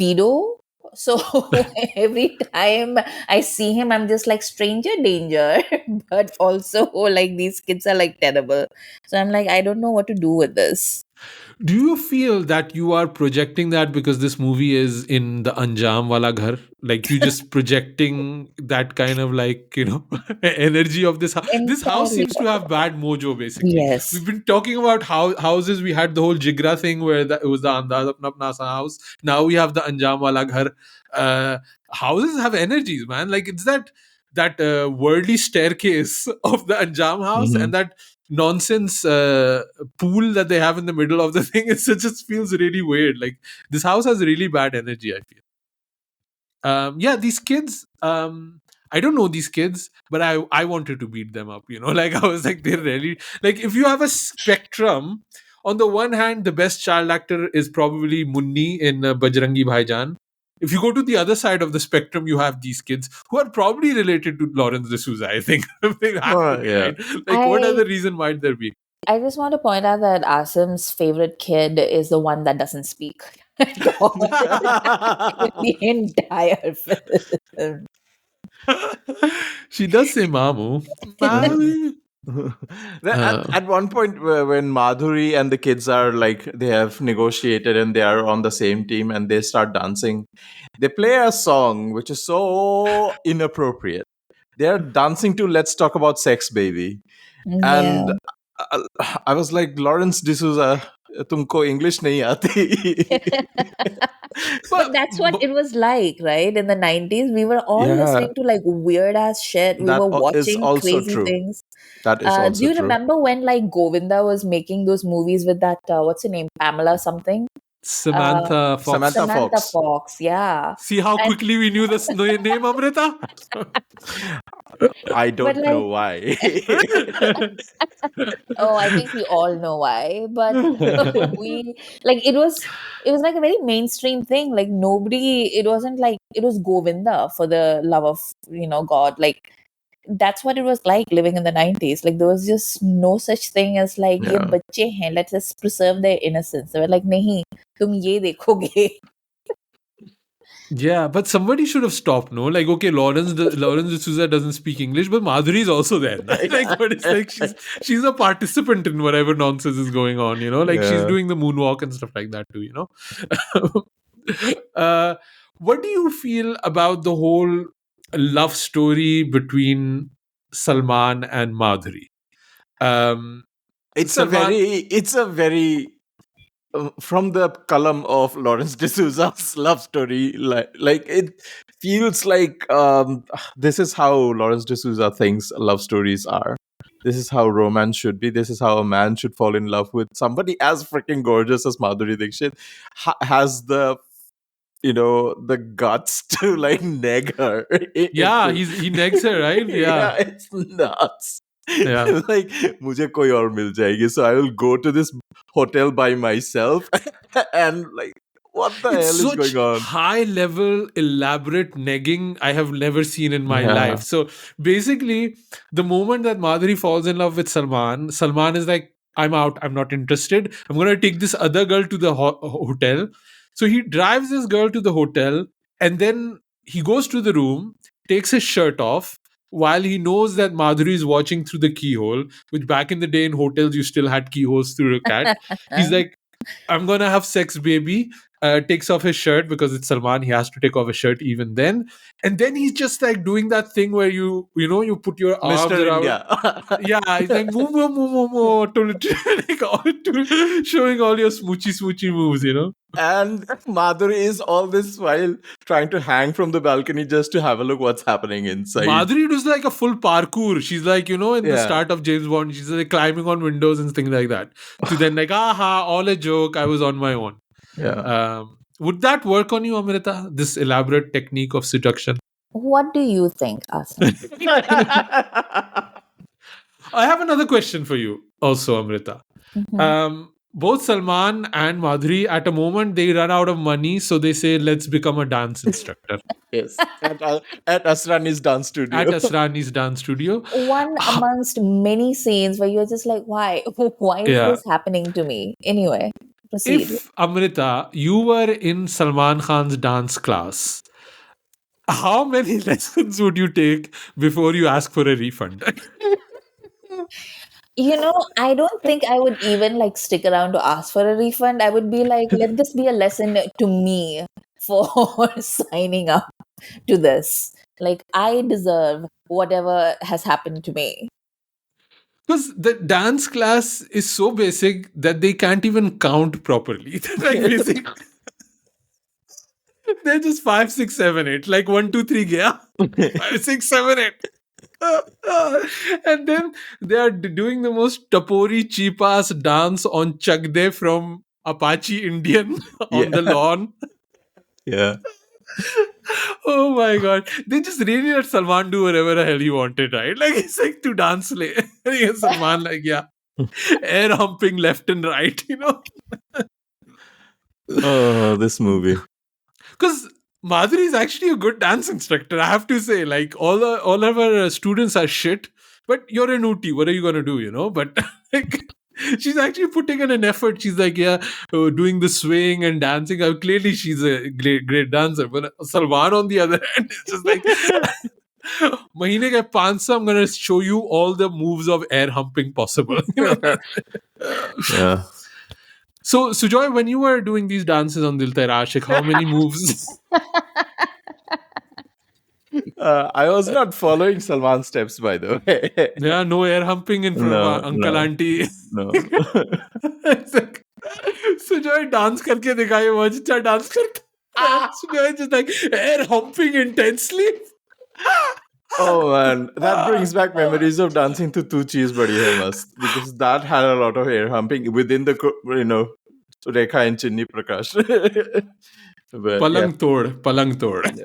pedo. So every time I see him, I'm just like stranger danger. But also like these kids are like terrible. So I'm like, I don't know what to do with this. Do you feel that you are projecting that because this movie is in the Anjam wala ghar? Like you just projecting that kind of like, energy of this house. This house Entirely. seems to have bad mojo, basically. Yes. We've been talking about how houses. We had the whole Jigra thing where it was the Andaz Apna Apna Sa house. Now we have the Anjam wala ghar. Houses have energies, man. Like it's that worldly staircase of the Anjam house Mhm. and that nonsense pool that they have in the middle of the thing. It just feels really weird. Like this house has really bad energy, I feel. Yeah, these kids. I don't know these kids, but I wanted to beat them up, like I was like, they're really, like, if you have a spectrum, on the one hand, the best child actor is probably Munni in Bajrangi Bhaijaan. If you go to the other side of the spectrum, you have these kids who are probably related to Lawrence D'Souza, I think. They have to be, Yeah. right? Like, what I other reason might there be? I just want to point out that Asim's favorite kid is the one that doesn't speak at all in the entire film. She does say Mamu. Mamu. At one point when Madhuri and the kids are like, they have negotiated and they are on the same team and they start dancing, they play a song which is so inappropriate. They are dancing to Let's Talk About Sex Baby. Yeah. And I was like, Lawrence D'Souza, tumko English nahi aati. But that's what it was like, right? In the 90s, we were all Yeah, listening to like weird ass shit. We that were is watching also crazy true. things. That is Do also you true. remember when like Govinda was making those movies with that, what's her name? Pamela something? Samantha Fox. Samantha Samantha Fox. Fox, yeah. See how And quickly we knew this name, Amrita? I but don't like, know why. oh, I think we all know why. But we like it was like a very mainstream thing. Like nobody, it wasn't like it was Govinda for the love of God. Like that's what it was like living in the 90s. Like there was just no such thing as like ye Yeah. bacche hain, let's just preserve their innocence. They were like nahi, tum ye dekhoge. Yeah, but somebody should have stopped, no? Like, okay, Lawrence D'Souza doesn't speak English, but Madhuri is also there. Like, but it's like she's a participant in whatever nonsense is going on, Like she's Yeah. doing the moonwalk and stuff like that too, uh, what do you feel about the whole love story between Salman and Madhuri? Um, It's a Salman, very from the column of Lawrence D'Souza's love story, like it feels like this is how Lawrence D'Souza thinks love stories are. This is how romance should be. This is how a man should fall in love with somebody as freaking gorgeous as Madhuri Dixit, has the the guts to like neg her. yeah, he negs her, right? Yeah, Yeah, it's nuts. yeah. Like, मुझे कोई और मिल जाएगी, so I will go to this hotel by myself and like, what the It's hell is such going on? high level, elaborate negging I have never seen in my Yeah. life. So basically, the moment that Madhuri falls in love with Salman, Salman is like, I'm out. I'm not interested. I'm going to take this other girl to the hotel. So he drives this girl to the hotel and then he goes to the room, takes his shirt off while he knows that Madhuri is watching through the keyhole, which back in the day in hotels, you still had keyholes to look at. He's like, I'm gonna have sex, baby. Takes off his shirt because it's Salman. He has to take off his shirt even then, and then he's just like doing that thing where you put your arms Mr. around. India. Yeah, he's like move, move, move, move, move, like, showing all your smoochy, smoochy moves. And Madhuri is all this while trying to hang from the balcony just to have a look what's happening inside. Madhuri does like a full parkour. She's like, in the Yeah. start of James Bond, she's like climbing on windows and things like that. To then like, aha, all a joke. I was on my own. Yeah. Would that work on you, Amrita? This elaborate technique of seduction? What do you think, Asim? I have another question for you, also, Amrita. Mhm. Both Salman and Madhuri, at a moment, they run out of money, so they say, "Let's become a dance instructor." Yes. At Asrani's dance studio. At Asrani's dance studio. One amongst many scenes where you're just like, why? Why is Yeah. this happening to me? Anyway, proceed. If, Amrita, you were in Salman Khan's dance class, how many lessons would you take before you ask for a refund? I don't think I would even like stick around to ask for a refund. I would be like, let this be a lesson to me for signing up to this. Like, I deserve whatever has happened to me. Because the dance class is so basic that they can't even count properly. Like basic. They're just 5, 6, 7, 8. Like 1, 2, 3, yeah. 5, 6, 7, 8. And then they are doing the most tapori cheap ass dance on Chagde from Apache Indian on the Yeah. lawn. Yeah. Oh my god. They just really let Salman do whatever the hell he wanted, right? Like it's like to dance lay. And Salman like, yeah. Air humping left and right, Oh, this movie. Because Madhuri is actually a good dance instructor, I have to say. Like all of our students are shit, but you're an Uti. What are you gonna do? But like, she's actually putting in an effort. She's like, yeah, doing the swing and dancing. Clearly, she's a great dancer. But Salman, on the other hand, is just like, Mahine ke 500, I'm gonna show you all the moves of air humping possible. Yeah. So, Sujoy, when you were doing these dances on Dil Tera Aashiq, how many moves? I was not following Salman's steps, by the way. Yeah, no air humping in front No, of uncle, auntie. no. Sujoy dance करके दिखाए वो अच्छा dance करता है. Sujoy just like air humping intensely. Oh man, that brings back memories of dancing to Tu Cheez Badi Hai Mast, because that had a lot of air humping within the Rekha and Chinni Prakash. But, Palang tod.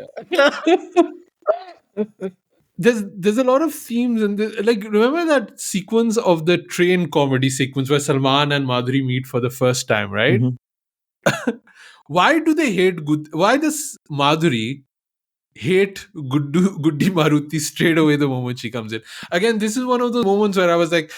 There's a lot of themes in this. Like, remember that sequence of the train comedy sequence where Salman and Madhuri meet for the first time, right? Mhm. Why do they hate why does Madhuri hate Guddi Maruti straight away the moment she comes in? Again, this is one of those moments where I was like,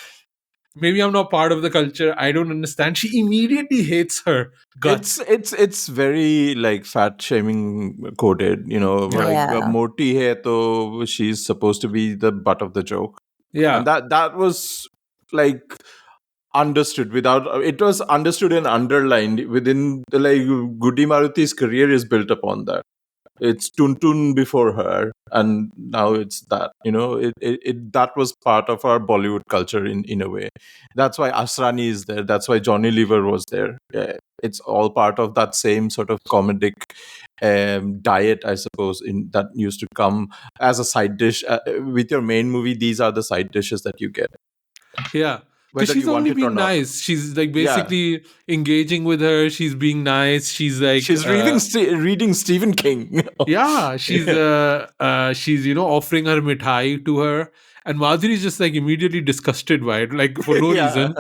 maybe I'm not part of the culture. I don't understand. She immediately hates her guts. It's very like fat shaming coded, like Yeah. moti hai to she's supposed to be the butt of the joke. Yeah. And that was like understood it was understood and underlined within like Guddi Maruti's career is built upon that. It's Tuntun before her, and now it's that. That was part of our Bollywood culture in a way. That's why Asrani is there. That's why Johnny Lever was there. Yeah, it's all part of that same sort of comedic diet, I suppose, in that used to come as a side dish with your main movie. These are the side dishes that you get. Yeah. Because Whether she's you want only it or being not. nice. She's like Yeah. basically engaging with her. She's being nice. She's like She's reading Stephen King. yeah. She's offering her mithai to her, and Madhuri is just like immediately disgusted by it, like for no Yeah. reason.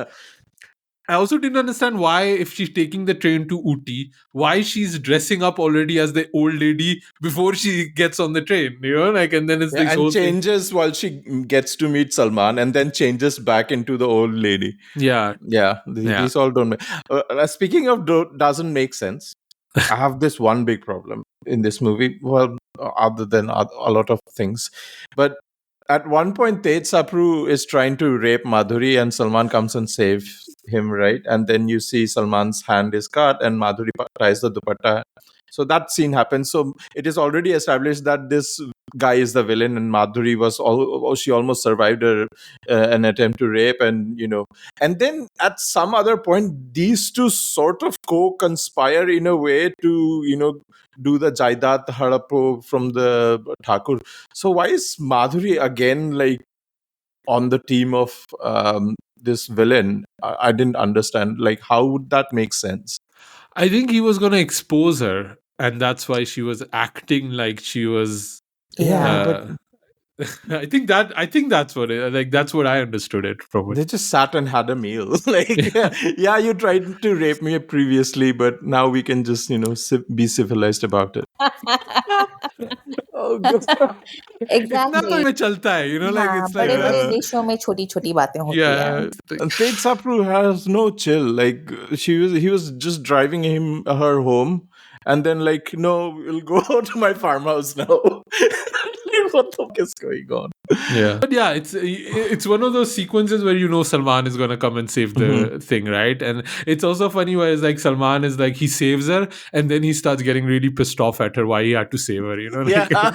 I also didn't understand why, if she's taking the train to Uti, why she's dressing up already as the old lady before she gets on the train, and then it's Yeah, this and whole thing. changes while she gets to meet Salman, and then changes back into the old lady. Yeah. Yeah, these all don't make. Speaking of doesn't make sense, I have this one big problem in this movie. Well, other than a lot of things, but at one point, Tej Sapru is trying to rape Madhuri, and Salman comes and saves him, right? And then you see Salman's hand is cut, and Madhuri ties the dupatta. So that scene happens. So it is already established that this guy is the villain, and Madhuri she almost survived an attempt to rape, and and then at some other point, these two sort of co-conspire in a way to do the Jaidat Hadapo from the Thakur. So why is Madhuri again like on the team of this villain? I didn't understand. Like, how would that make sense? I think he was going to expose her, and that's why she was acting like she was. Yeah, but I think that's what that's what I understood it from they it. just sat and had a meal. Like, yeah, you tried to rape me previously, but now we can just be civilized about it. Oh, God. इतना तो Exactly. ये चलता है, like हाँ, it's like बड़े-बड़े देशों में छोटी-छोटी बातें होती हैं. yeah. And Tej Sapru has no chill. Like, he was just driving her home, and then like, no, we'll go to my farmhouse now. What the fuck is going on? Yeah, but yeah, it's one of those sequences where Salman is gonna come and save the thing, right? And it's also funny where it's like Salman is like, he saves her, and then he starts getting really pissed off at her why he had to save her. Like, Yeah.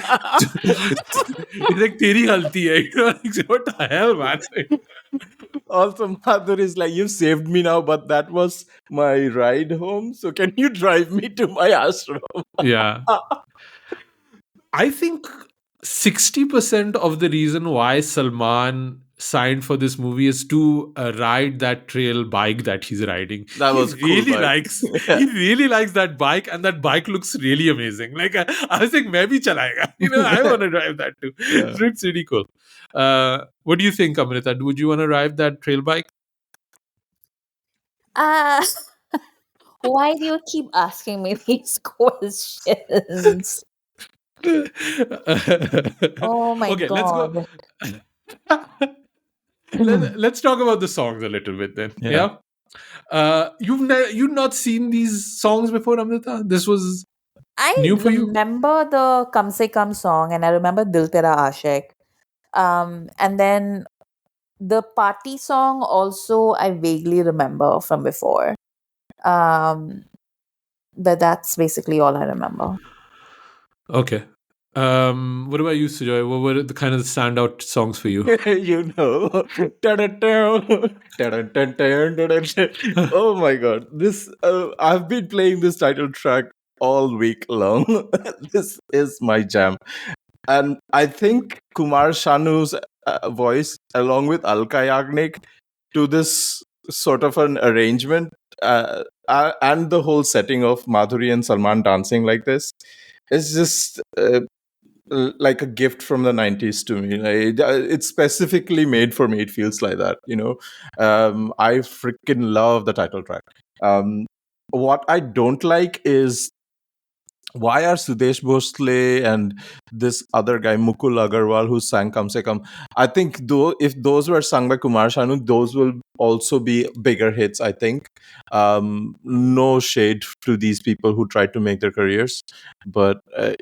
it's like teri galti hai. Like, what the hell, man? Also, Madhur is like, you saved me now, but that was my ride home. So can you drive me to my ashram? Yeah. I think 60% of the reason why Salman signed for this movie is to ride that trail bike that he's riding. That was a cool bike. He really likes that bike, and that bike looks really amazing. Like I was like, maybe chalayega. I want to drive that too. Yeah. It looks really cool. What do you think, Amrita? Would you want to ride that trail bike? Why do you keep asking me these questions? Oh my Okay, let's go. god. Let's talk about the songs a little bit then. Yeah. You've not seen these songs before, Amrita? This was I new for you? remember the Kam Se Kam song, and I remember Dil Tera Aashiq. And then the party song also I vaguely remember from before. But that's basically all I remember. Okay. What about you, Sujoy? What were the kind of standout songs for you? You know. Oh my god. This I've been playing this title track all week long. This is my jam. And I think Kumar Shanu's voice, along with Alka Yagnik, to this sort of an arrangement, and the whole setting of Madhuri and Salman dancing like this, is just like a gift from the 90s to me. It's specifically made for me. It feels like that, I freaking love the title track. What I don't like is, why are Sudesh Bhosle and this other guy Mukul Agarwal, who sang Kam Se Kam, I think if those were sung by Kumar Sanu, those will also be bigger hits, I think. No shade to these people who tried to make their careers, but I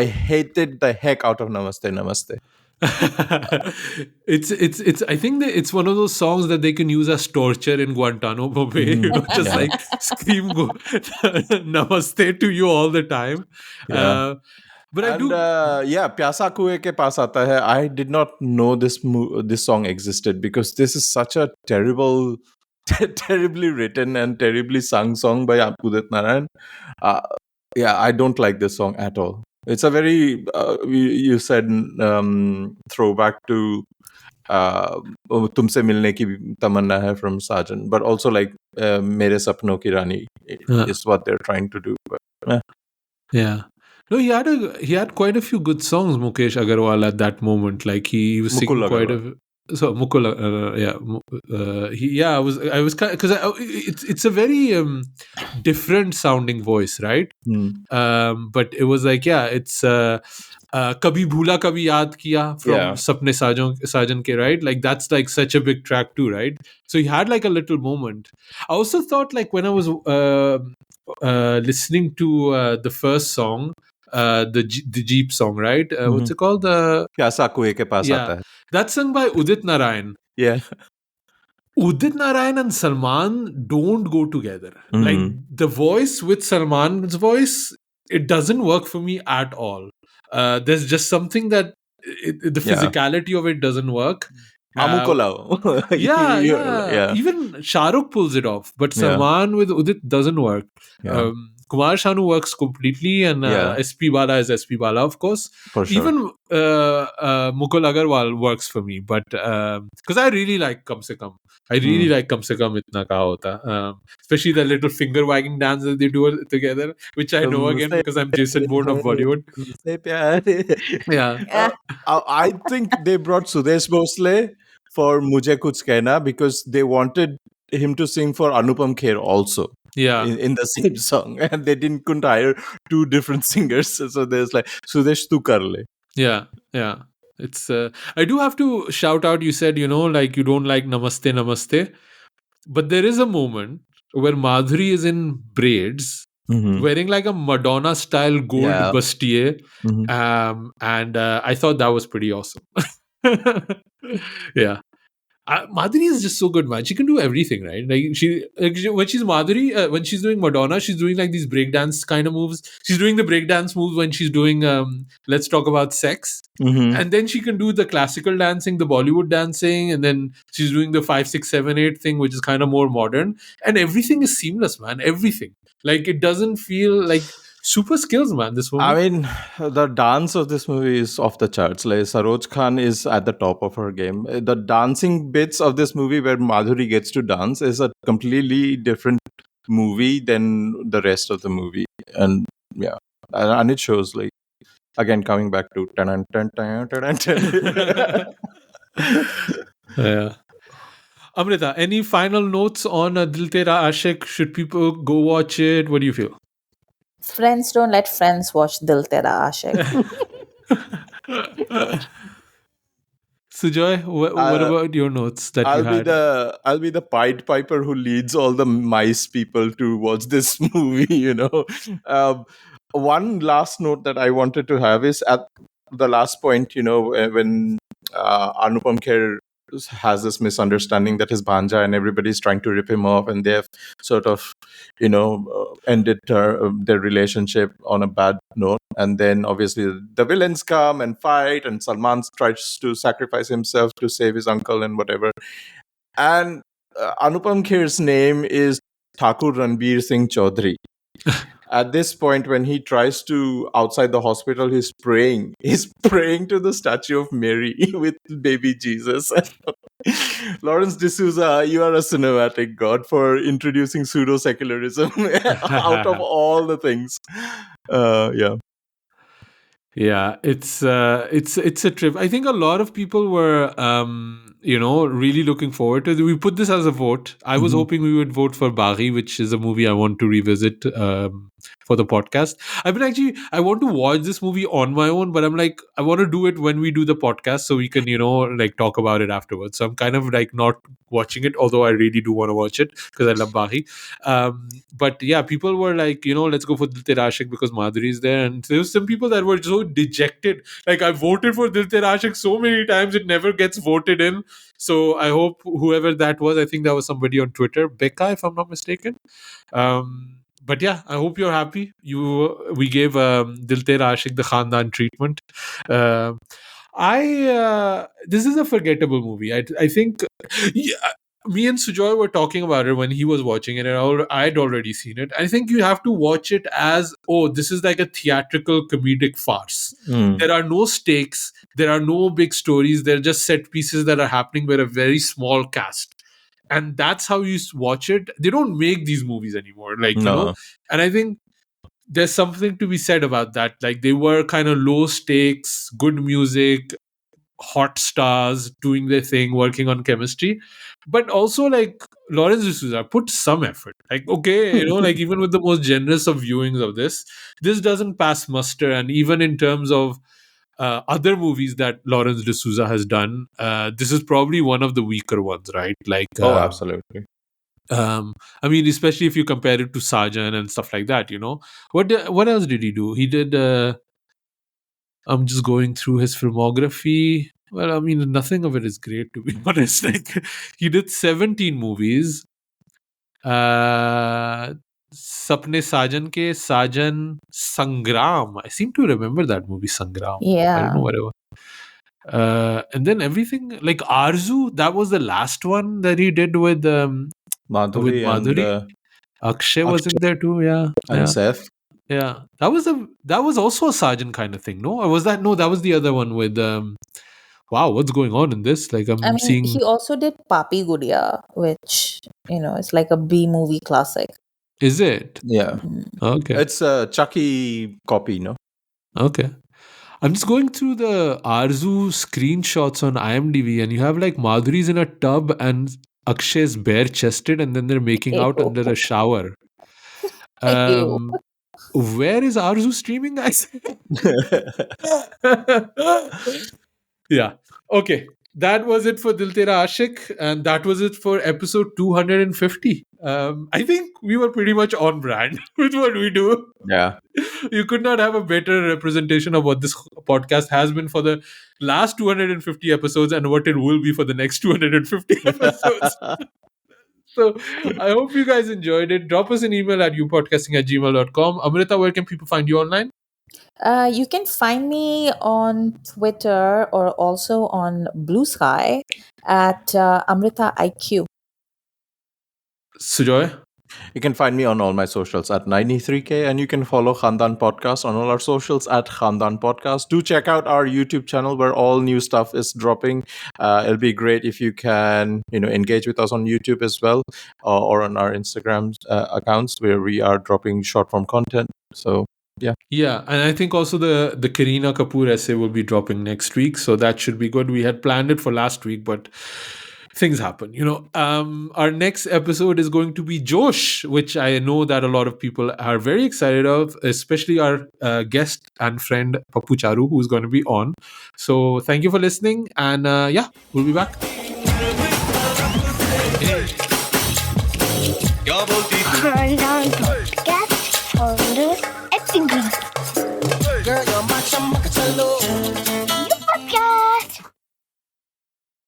hated the heck out of Namaste Namaste. It's I think that it's one of those songs that they can use as torture in Guantanamo Bay. Just like scream namaste to you all the time. Yeah. But and, Pyasa Kuए ke paas aata hai. I did not know this song existed, because this is such a terribly written and terribly sung song by Udit Narayan. I don't like this song at all. It's a very, you said, throwback to Tumse Milne Ki Tamanna Hai from Sajan, but also like Mere Sapno Ki Rani is what they're trying to do. But, yeah. No, he had quite a few good songs, Mukesh Agarwal, at that moment. Like he was singing quite a. So Mukul, I was because it's a very different sounding voice, right? But it was like, it's Kabhi Bhoola Kabhi Yaad Kiya from Sapne Sajan Ke, right? Like that's like such a big track too, right? So he had like a little moment. I also thought, like, when I was listening to the first song, the Jeep song, right? What's it called? The Pyasa Kuए ke paas aata hai. That's sung by Udit Narayan. Yeah. Udit Narayan and Salman don't go together. Like the voice with Salman's voice, it doesn't work for me at all. There's just something that the physicality of it doesn't work. Yeah. Even Shah Rukh pulls it off, but Salman with Udit doesn't work. Kumar Sanu works completely, and SP Bala is SP Bala, of course. For sure. Even Mukul Agarwal works for me, but because I really like Kam Se Kam. I really like Kam Se Kam Itna Ka Hota. Especially the little finger wagging dance that they do together, which I know again because I'm Jason Bourne of Bollywood. I think they brought Sudesh Bhosle for Mujhe Kuch Kehna because they wanted him to sing for Anupam Kher also. In the same song, and they couldn't hire two different singers, so there's like, Sudesh tu kar le. It's I do have to shout out, you said, like you don't like Namaste Namaste, but there is a moment where Madhuri is in braids, wearing like a Madonna style gold bustier, and I thought that was pretty awesome. Madhuri is just so good, man. She can do everything, right? Like when she's Madhuri, when she's doing Madonna, she's doing like these breakdance kind of moves. She's doing the breakdance moves when she's doing Let's Talk About Sex. And then she can do the classical dancing, the Bollywood dancing, and then she's doing the 5, 6, 7, 8 thing, which is kind of more modern. And everything is seamless, man. Everything. Like it doesn't feel like super skills, man. This I woman. mean, the dance of this movie is off the charts. Like Saroj Khan is at the top of her game. The dancing bits of this movie where Madhuri gets to dance is a completely different movie than the rest of the movie. And yeah, and it shows, like, again coming back to tan tan tan tan tan. Yeah. Amrita, any final notes on Dil Tera Aashiq? Should people go watch it? What do you feel? Friends don't let friends watch Dil Tera Aashiq. Sujoy, what Uh, about your notes that you had? I'll be the Pied Piper who leads all the mice people to watch this movie. Um, one last note that I wanted to have is at the last point. When Anupam Kher has this misunderstanding that his banja and everybody's trying to rip him off, and they have sort of ended their relationship on a bad note. And then obviously the villains come and fight, and Salman tries to sacrifice himself to save his uncle and whatever. And Anupam Kher's name is Thakur Ranbir Singh Chaudhary. At this point, when he tries to outside the hospital, he's praying. He's praying to the statue of Mary with baby Jesus. Lawrence D'Souza, you are a cinematic god for introducing pseudo secularism out of all the things. Yeah. Yeah, it's a trip. I think a lot of people were really looking forward to it. We put this as a vote. I was hoping we would vote for Baghi, which is a movie I want to revisit for the podcast. I want to watch this movie on my own, but I'm like, I want to do it when we do the podcast so we can, like talk about it afterwards. So I'm kind of like not watching it, although I really do want to watch it because I love Baghi. But yeah, people were like, let's go for Dil Tera Aashiq because Madhuri is there. And there was some people that were so dejected. Like, I voted for Dil Tera Aashiq so many times, it never gets voted in. So I hope whoever that was, I think that was somebody on Twitter, Becca, if I'm not mistaken. But yeah, I hope you're happy. We gave Dil Tera Aashiq the Khandaan treatment. This is a forgettable movie. I think, yeah, me and Sujoy were talking about it when he was watching it, and I'd already seen it. I think you have to watch it as, this is like a theatrical comedic farce. There are no stakes, there are no big stories, they're just set pieces that are happening with a very small cast. And that's how you watch it. They don't make these movies anymore, No. and I think there's something to be said about that. Like, they were kind of low stakes, good music, hot stars doing their thing, working on chemistry. But also, like, Lawrence D'Souza put some effort. Like, okay, like, even with the most generous of viewings of this doesn't pass muster. And even in terms of other movies that Lawrence D'Souza has done, this is probably one of the weaker ones, right? Like, Oh, absolutely. I mean, especially if you compare it to Sajan and stuff like that, What else did he do? He did. I'm just going through his filmography. Well, I mean, nothing of it is great, to be honest. Like, he did 17 movies. Sapne Sajan ke Sajan Sangram. I seem to remember that movie, Sangram. I don't know Yeah. whatever. And then everything like Arzu, that was the last one that he did with Madhuri Madhuri. Akshay was in there too. Yeah, and yeah, Seth. yeah. That was also a Sergeant kind of thing. No, or was that? No, that was the other one with. Wow, what's going on in this? Like, I I'm mean, seeing. he also did Papi Gudiya, which, is like a B movie classic. Is it? Yeah. Okay. It's a Chucky copy, no? Okay. I'm just going through the Arzu screenshots on IMDb, and you have like Madhuri's in a tub and Akshay's bare chested, and then they're making out Ew. under a shower. Ew. Where is Arzu streaming, guys? Yeah. Okay. That was it for Dil Tera Aashiq, and that was it for episode 250. I think we were pretty much on brand with what we do. Yeah. You could not have a better representation of what this podcast has been for the last 250 episodes and what it will be for the next 250 episodes. So I hope you guys enjoyed it. Drop us an email at youpodcasting@gmail.com. Amrita, where can people find you online? You can find me on Twitter or also on Blue Sky at Amrita IQ. Sujoy? You can find me on all my socials at 93K, and you can follow Khandaan Podcast on all our socials at Khandaan Podcast. Do check out our YouTube channel where all new stuff is dropping. It'll be great if you can, engage with us on YouTube as well, or on our Instagram accounts where we are dropping short form content. So yeah. Yeah, and I think also the Kareena Kapoor essay will be dropping next week, so that should be good. We had planned it for last week, but things happen. Our next episode is going to be Josh, which I know that a lot of people are very excited of, especially our guest and friend Papu Charu, who's going to be on. So thank you for listening, and yeah, we'll be back.